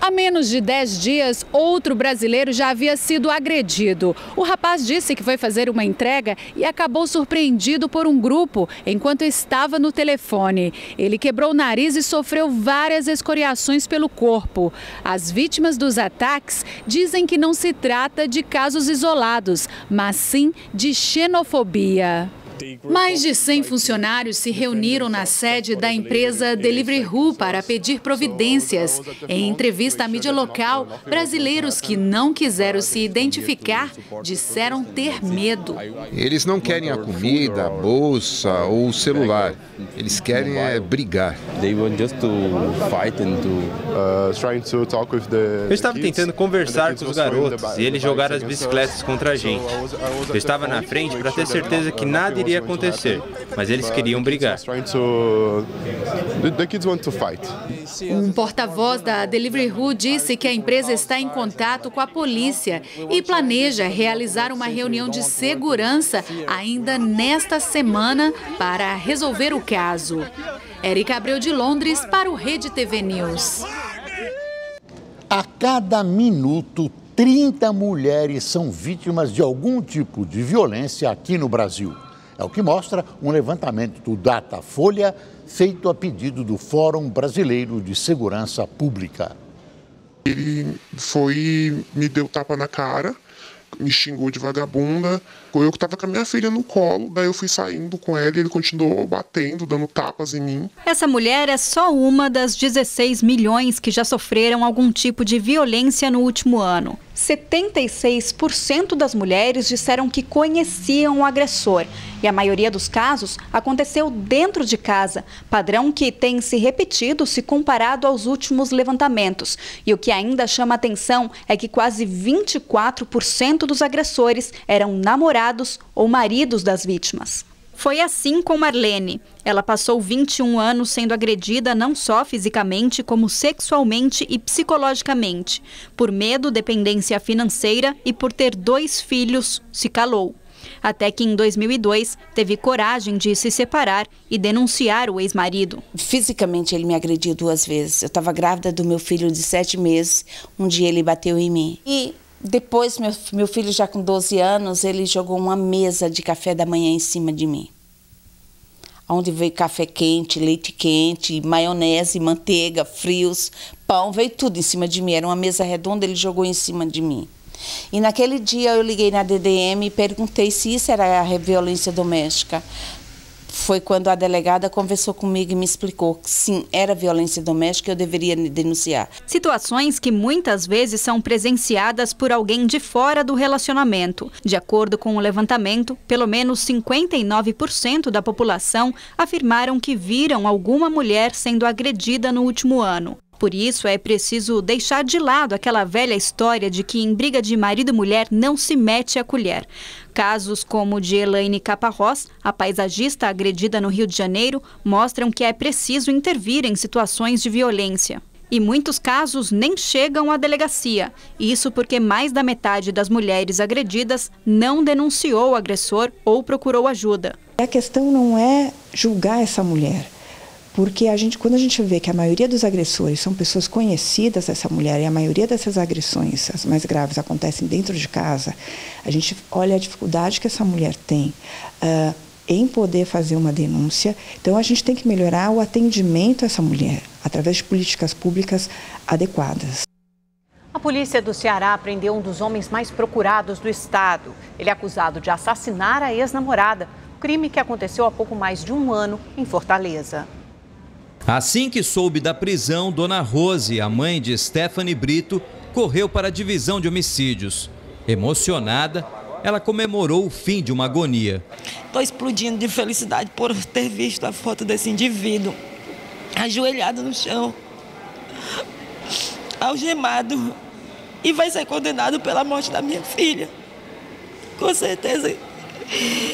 Há menos de 10 dias, outro brasileiro já havia sido agredido. O rapaz disse que foi fazer uma entrega e acabou surpreendido por um grupo enquanto estava no telefone. Ele quebrou o nariz e sofreu várias escoriações pelo corpo. As vítimas dos ataques dizem que não se trata de casos isolados, mas sim de xenofobia. Mais de 100 funcionários se reuniram na sede da empresa Deliveroo para pedir providências. Em entrevista à mídia local, brasileiros que não quiseram se identificar disseram ter medo. Eles não querem a comida, a bolsa ou o celular. Eles querem brigar. Eu estava tentando conversar com os garotos e eles jogaram as bicicletas contra a gente. Eu estava na frente para ter certeza que nada iria acontecer, mas eles queriam brigar. Um porta-voz da Deliveroo disse que a empresa está em contato com a polícia e planeja realizar uma reunião de segurança ainda nesta semana para resolver o caso. Érica Abreu de Londres para o Rede TV News. A cada minuto, 30 mulheres são vítimas de algum tipo de violência aqui no Brasil. É o que mostra um levantamento do Datafolha feito a pedido do Fórum Brasileiro de Segurança Pública. Ele me deu tapa na cara, me xingou de vagabunda. Eu que estava com a minha filha no colo, daí eu fui saindo com ela e ele continuou batendo, dando tapas em mim. Essa mulher é só uma das 16 milhões que já sofreram algum tipo de violência no último ano. 76% das mulheres disseram que conheciam o agressor. E a maioria dos casos aconteceu dentro de casa, padrão que tem se repetido se comparado aos últimos levantamentos. E o que ainda chama atenção é que quase 24% dos agressores eram namorados ou maridos das vítimas. Foi assim com Marlene. Ela passou 21 anos sendo agredida não só fisicamente, como sexualmente e psicologicamente. Por medo, dependência financeira e por ter 2 filhos, se calou. Até que em 2002 teve coragem de se separar e denunciar o ex-marido. Fisicamente ele me agrediu 2 vezes. Eu estava grávida do meu filho de 7 meses. Um dia ele bateu em mim. E depois, meu filho já com 12 anos, ele jogou uma mesa de café da manhã em cima de mim. Onde veio café quente, leite quente, maionese, manteiga, frios, pão, veio tudo em cima de mim. Era uma mesa redonda, ele jogou em cima de mim. E naquele dia eu liguei na DDM e perguntei se isso era a violência doméstica. Foi quando a delegada conversou comigo e me explicou que sim, era violência doméstica e eu deveria denunciar. Situações que muitas vezes são presenciadas por alguém de fora do relacionamento. De acordo com o levantamento, pelo menos 59% da população afirmaram que viram alguma mulher sendo agredida no último ano. Por isso, é preciso deixar de lado aquela velha história de que em briga de marido e mulher não se mete a colher. Casos como o de Elaine Caparrós, a paisagista agredida no Rio de Janeiro, mostram que é preciso intervir em situações de violência. E muitos casos nem chegam à delegacia. Isso porque mais da metade das mulheres agredidas não denunciou o agressor ou procurou ajuda. A questão não é julgar essa mulher, porque quando a gente vê que a maioria dos agressores são pessoas conhecidas dessa mulher e a maioria dessas agressões, as mais graves, acontecem dentro de casa, a gente olha a dificuldade que essa mulher tem em poder fazer uma denúncia. Então a gente tem que melhorar o atendimento a essa mulher através de políticas públicas adequadas. A polícia do Ceará prendeu um dos homens mais procurados do estado. Ele é acusado de assassinar a ex-namorada, crime que aconteceu há pouco mais de um ano em Fortaleza. Assim que soube da prisão, Dona Rose, a mãe de Stephanie Brito, correu para a divisão de homicídios. Emocionada, ela comemorou o fim de uma agonia. Estou explodindo de felicidade por ter visto a foto desse indivíduo ajoelhado no chão, algemado, e vai ser condenado pela morte da minha filha. Com certeza.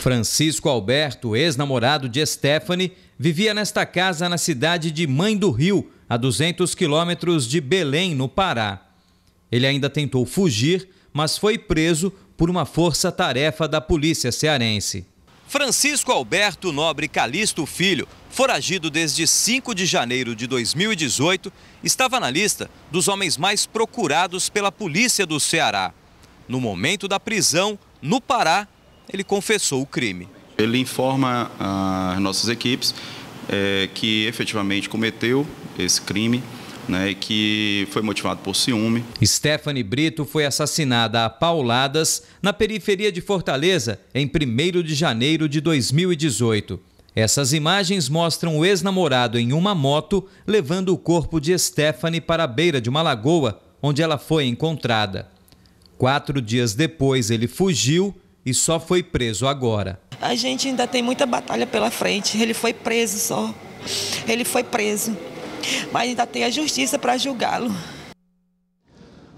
Francisco Alberto, ex-namorado de Stephanie, vivia nesta casa na cidade de Mãe do Rio, a 200 quilômetros de Belém, no Pará. Ele ainda tentou fugir, mas foi preso por uma força-tarefa da polícia cearense. Francisco Alberto Nobre Calixto Filho, foragido desde 5 de janeiro de 2018, estava na lista dos homens mais procurados pela polícia do Ceará. No momento da prisão, no Pará, ele confessou o crime. Ele informa as nossas equipes que efetivamente cometeu esse crime, e que foi motivado por ciúme. Stephanie Brito foi assassinada a pauladas na periferia de Fortaleza em 1º de janeiro de 2018. Essas imagens mostram o ex-namorado em uma moto levando o corpo de Stephanie para a beira de uma lagoa, onde ela foi encontrada. 4 dias depois ele fugiu e só foi preso agora. A gente ainda tem muita batalha pela frente. Ele foi preso só. Ele foi preso. Mas ainda tem a justiça para julgá-lo.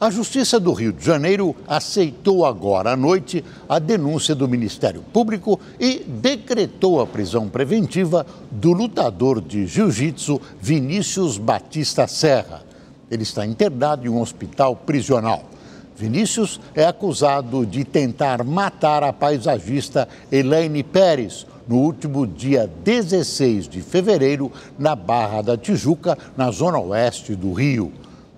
A Justiça do Rio de Janeiro aceitou agora à noite a denúncia do Ministério Público e decretou a prisão preventiva do lutador de jiu-jitsu Vinícius Batista Serra. Ele está internado em um hospital prisional. Vinícius é acusado de tentar matar a paisagista Elaine Pérez no último dia 16 de fevereiro, na Barra da Tijuca, na zona oeste do Rio.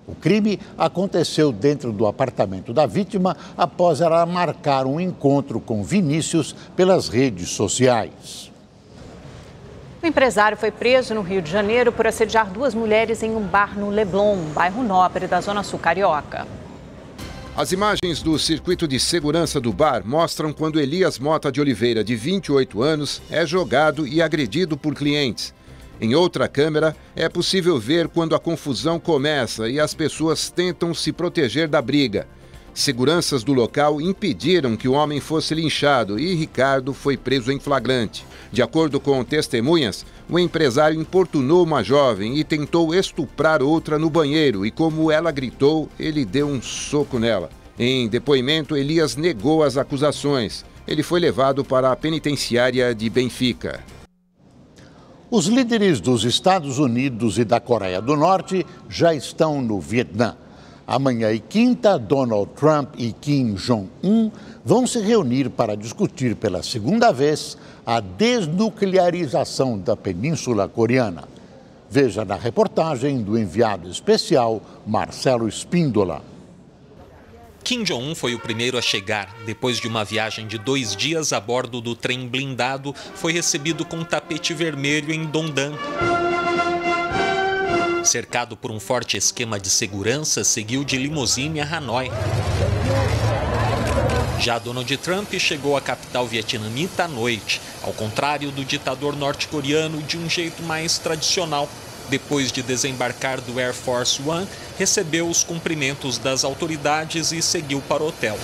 O crime aconteceu dentro do apartamento da vítima após ela marcar um encontro com Vinícius pelas redes sociais. O empresário foi preso no Rio de Janeiro por assediar 2 mulheres em um bar no Leblon, bairro nobre da Zona Sul Carioca. As imagens do circuito de segurança do bar mostram quando Elias Mota de Oliveira, de 28 anos, é jogado e agredido por clientes. Em outra câmera, é possível ver quando a confusão começa e as pessoas tentam se proteger da briga. Seguranças do local impediram que o homem fosse linchado e Ricardo foi preso em flagrante. De acordo com testemunhas, o empresário importunou uma jovem e tentou estuprar outra no banheiro e, como ela gritou, ele deu um soco nela. Em depoimento, Elias negou as acusações. Ele foi levado para a penitenciária de Benfica. Os líderes dos Estados Unidos e da Coreia do Norte já estão no Vietnã. Amanhã e quinta, Donald Trump e Kim Jong-un vão se reunir para discutir pela segunda vez a desnuclearização da Península Coreana. Veja na reportagem do enviado especial Marcelo Espíndola. Kim Jong-un foi o primeiro a chegar. Depois de uma viagem de 2 dias a bordo do trem blindado, foi recebido com um tapete vermelho em Dongdan. Cercado por um forte esquema de segurança, seguiu de limusine a Hanoi. Já Donald Trump chegou à capital vietnamita à noite, ao contrário do ditador norte-coreano, de um jeito mais tradicional. Depois de desembarcar do Air Force One, recebeu os cumprimentos das autoridades e seguiu para o hotel.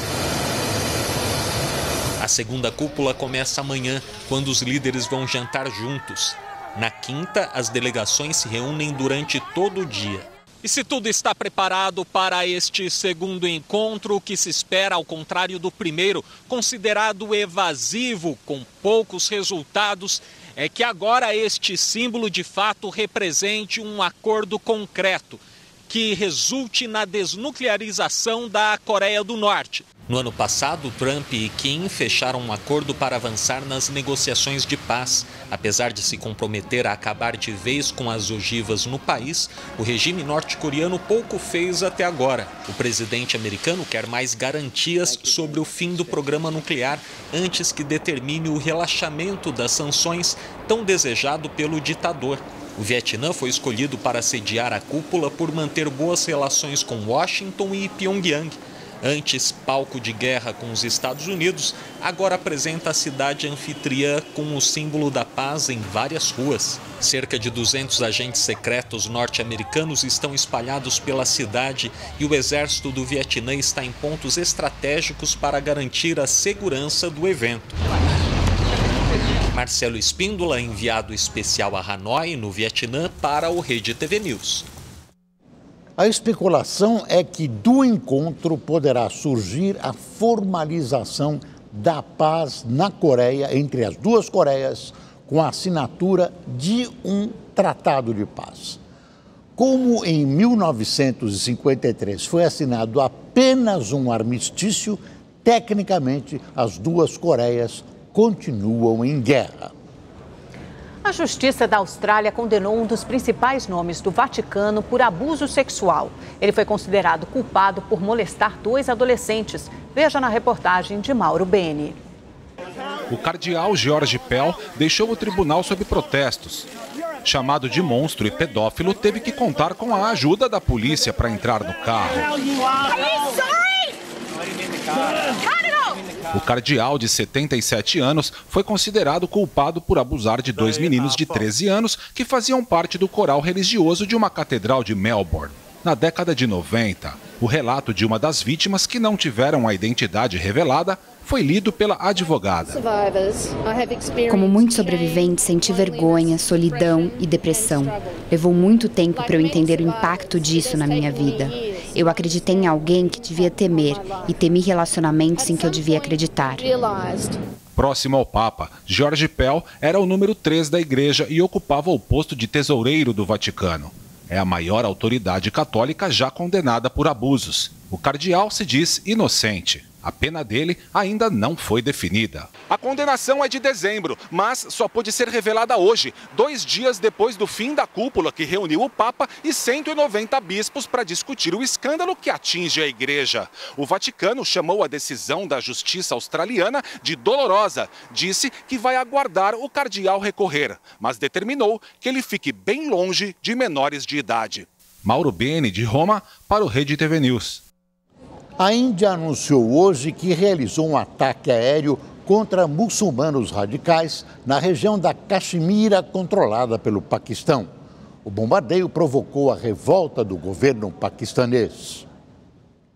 A segunda cúpula começa amanhã, quando os líderes vão jantar juntos. Na quinta, as delegações se reúnem durante todo o dia. E se tudo está preparado para este segundo encontro, o que se espera, ao contrário do primeiro, considerado evasivo, com poucos resultados, é que agora este símbolo de fato represente um acordo concreto. que resulte na desnuclearização da Coreia do Norte. No ano passado, Trump e Kim fecharam um acordo para avançar nas negociações de paz. Apesar de se comprometer a acabar de vez com as ogivas no país, o regime norte-coreano pouco fez até agora. O presidente americano quer mais garantias sobre o fim do programa nuclear antes que determine o relaxamento das sanções tão desejado pelo ditador. O Vietnã foi escolhido para sediar a cúpula por manter boas relações com Washington e Pyongyang. Antes palco de guerra com os Estados Unidos, agora apresenta a cidade anfitriã com o símbolo da paz em várias ruas. Cerca de 200 agentes secretos norte-americanos estão espalhados pela cidade e o exército do Vietnã está em pontos estratégicos para garantir a segurança do evento. Marcelo Espíndola, enviado especial a Hanoi, no Vietnã, para o Rede TV News. A especulação é que do encontro poderá surgir a formalização da paz na Coreia, entre as duas Coreias, com a assinatura de um tratado de paz. Como em 1953 foi assinado apenas um armistício, tecnicamente as duas Coreias continuam em guerra. A Justiça da Austrália condenou um dos principais nomes do Vaticano por abuso sexual. Ele foi considerado culpado por molestar 2 adolescentes. Veja na reportagem de Mauro Beni. O cardeal George Pell deixou o tribunal sob protestos. Chamado de monstro e pedófilo, teve que contar com a ajuda da polícia para entrar no carro. O cardeal, de 77 anos, foi considerado culpado por abusar de 2 meninos de 13 anos que faziam parte do coral religioso de uma catedral de Melbourne. Na década de 90, o relato de uma das vítimas, que não tiveram a identidade revelada, foi lido pela advogada. Como muitos sobreviventes, senti vergonha, solidão e depressão. Levou muito tempo para eu entender o impacto disso na minha vida. Eu acreditei em alguém que devia temer e temi relacionamentos em que eu devia acreditar. Próximo ao Papa, George Pell era o número 3 da igreja e ocupava o posto de tesoureiro do Vaticano. É a maior autoridade católica já condenada por abusos. O cardeal se diz inocente. A pena dele ainda não foi definida. A condenação é de dezembro, mas só pôde ser revelada hoje, 2 dias depois do fim da cúpula que reuniu o Papa e 190 bispos para discutir o escândalo que atinge a igreja. O Vaticano chamou a decisão da justiça australiana de dolorosa. Disse que vai aguardar o cardeal recorrer, mas determinou que ele fique bem longe de menores de idade. Mauro Beni, de Roma, para o Rede TV News. A Índia anunciou hoje que realizou um ataque aéreo contra muçulmanos radicais na região da Caxemira, controlada pelo Paquistão. O bombardeio provocou a revolta do governo paquistanês.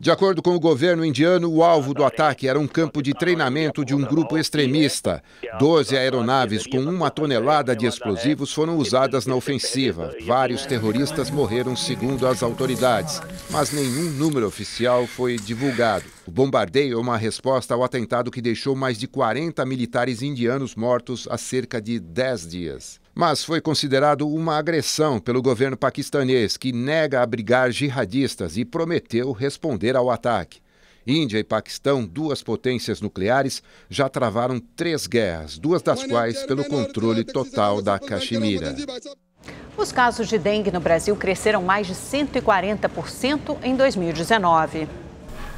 De acordo com o governo indiano, o alvo do ataque era um campo de treinamento de um grupo extremista. 12 aeronaves com 1 tonelada de explosivos foram usadas na ofensiva. Vários terroristas morreram, segundo as autoridades, mas nenhum número oficial foi divulgado. O bombardeio é uma resposta ao atentado que deixou mais de 40 militares indianos mortos há cerca de 10 dias. Mas foi considerado uma agressão pelo governo paquistanês, que nega abrigar jihadistas e prometeu responder ao ataque. Índia e Paquistão, 2 potências nucleares, já travaram 3 guerras, 2 das quais pelo controle total da Caxemira. Os casos de dengue no Brasil cresceram mais de 140% em 2019.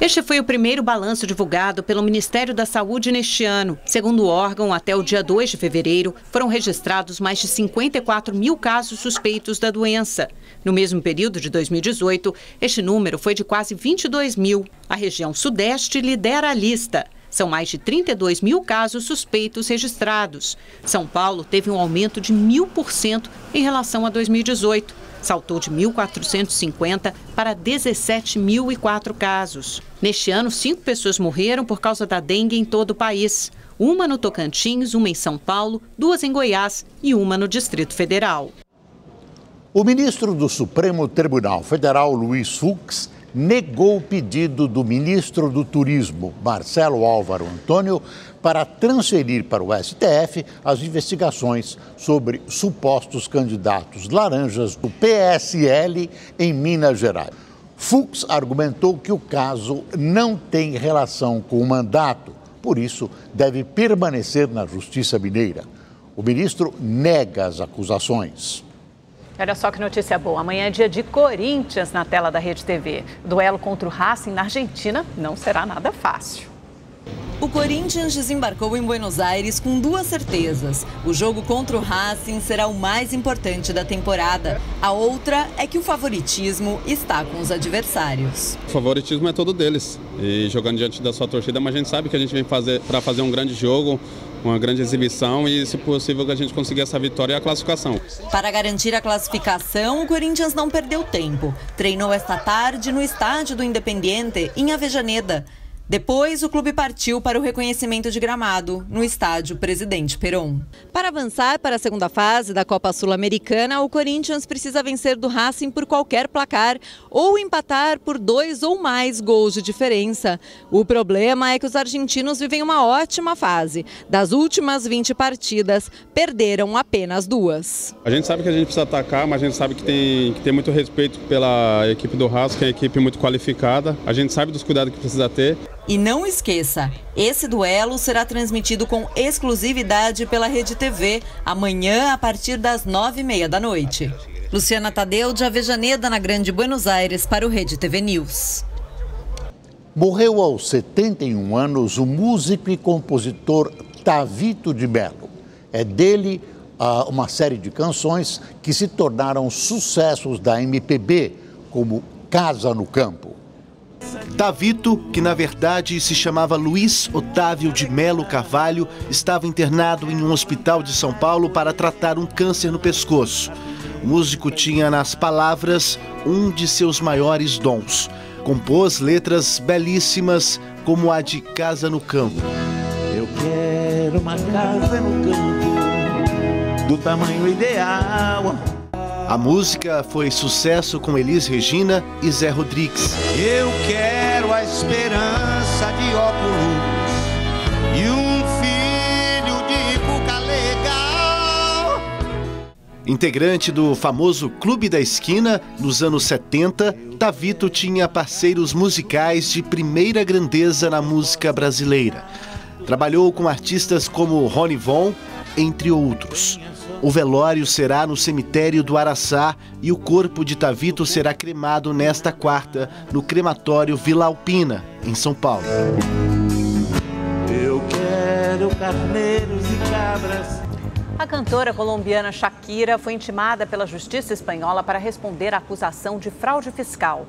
Este foi o primeiro balanço divulgado pelo Ministério da Saúde neste ano. Segundo o órgão, até o dia 2 de fevereiro, foram registrados mais de 54 mil casos suspeitos da doença. No mesmo período de 2018, este número foi de quase 22 mil. A região Sudeste lidera a lista. São mais de 32 mil casos suspeitos registrados. São Paulo teve um aumento de 1000% em relação a 2018. Saltou de 1.450 para 17.004 casos. Neste ano, 5 pessoas morreram por causa da dengue em todo o país. Uma no Tocantins, uma em São Paulo, 2 em Goiás e uma no Distrito Federal. O ministro do Supremo Tribunal Federal, Luiz Fux, negou o pedido do ministro do Turismo, Marcelo Álvaro Antônio, para transferir para o STF as investigações sobre supostos candidatos laranjas do PSL em Minas Gerais. Fux argumentou que o caso não tem relação com o mandato, por isso deve permanecer na Justiça Mineira. O ministro nega as acusações. Olha só que notícia boa. Amanhã é dia de Corinthians na tela da Rede TV. O duelo contra o Racing na Argentina não será nada fácil. O Corinthians desembarcou em Buenos Aires com duas certezas. O jogo contra o Racing será o mais importante da temporada. A outra é que o favoritismo está com os adversários. O favoritismo é todo deles. E jogando diante da sua torcida, mas a gente sabe que a gente vem para fazer um grande jogo, uma grande exibição e, se possível, que a gente consiga essa vitória e a classificação. Para garantir a classificação, o Corinthians não perdeu tempo. Treinou esta tarde no estádio do Independiente, em Avellaneda. Depois, o clube partiu para o reconhecimento de gramado, no estádio Presidente Perón. Para avançar para a segunda fase da Copa Sul-Americana, o Corinthians precisa vencer do Racing por qualquer placar ou empatar por 2 ou mais gols de diferença. O problema é que os argentinos vivem uma ótima fase. Das últimas 20 partidas, perderam apenas 2. A gente sabe que a gente precisa atacar, mas a gente sabe que tem que ter muito respeito pela equipe do Racing, que é uma equipe muito qualificada. A gente sabe dos cuidados que precisa ter. E não esqueça, esse duelo será transmitido com exclusividade pela Rede TV, amanhã a partir das 9h30 da noite. Luciana Tadeu, de Avellaneda, na Grande Buenos Aires, para o Rede TV News. Morreu aos 71 anos o músico e compositor Tavito de Mello. É dele uma série de canções que se tornaram sucessos da MPB, como Casa no Campo. Tavito, que na verdade se chamava Luiz Otávio de Melo Carvalho, estava internado em um hospital de São Paulo para tratar um câncer no pescoço. O músico tinha nas palavras um de seus maiores dons. Compôs letras belíssimas como a de Casa no Campo. Eu quero uma casa no campo, do tamanho ideal. A música foi sucesso com Elis Regina e Zé Rodrigues. Eu quero a esperança de óculos e um filho de cuca legal. Integrante do famoso Clube da Esquina, nos anos 70, Tavito tinha parceiros musicais de primeira grandeza na música brasileira. Trabalhou com artistas como Rony Von, entre outros. O velório será no cemitério do Araçá e o corpo de Tavito será cremado nesta quarta, no crematório Vila Alpina, em São Paulo. Eu quero carneiros e cabras. A cantora colombiana Shakira foi intimada pela Justiça Espanhola para responder à acusação de fraude fiscal.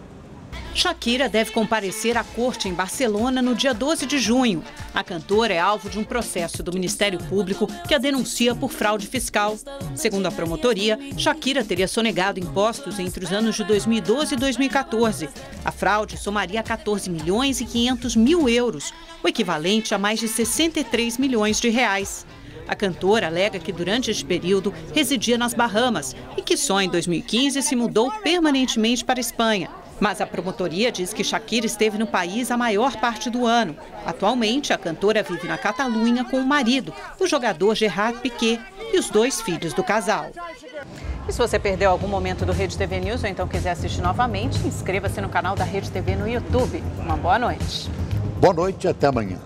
Shakira deve comparecer à corte em Barcelona no dia 12 de junho. A cantora é alvo de um processo do Ministério Público que a denuncia por fraude fiscal. Segundo a promotoria, Shakira teria sonegado impostos entre os anos de 2012 e 2014. A fraude somaria 14 milhões e 500 mil euros, o equivalente a mais de 63 milhões de reais. A cantora alega que durante este período residia nas Bahamas e que só em 2015 se mudou permanentemente para a Espanha. Mas a promotoria diz que Shakira esteve no país a maior parte do ano. Atualmente, a cantora vive na Catalunha com o marido, o jogador Gerard Piqué, e os 2 filhos do casal. E se você perdeu algum momento do Rede TV News ou então quiser assistir novamente, inscreva-se no canal da Rede TV no YouTube. Uma boa noite. Boa noite e até amanhã.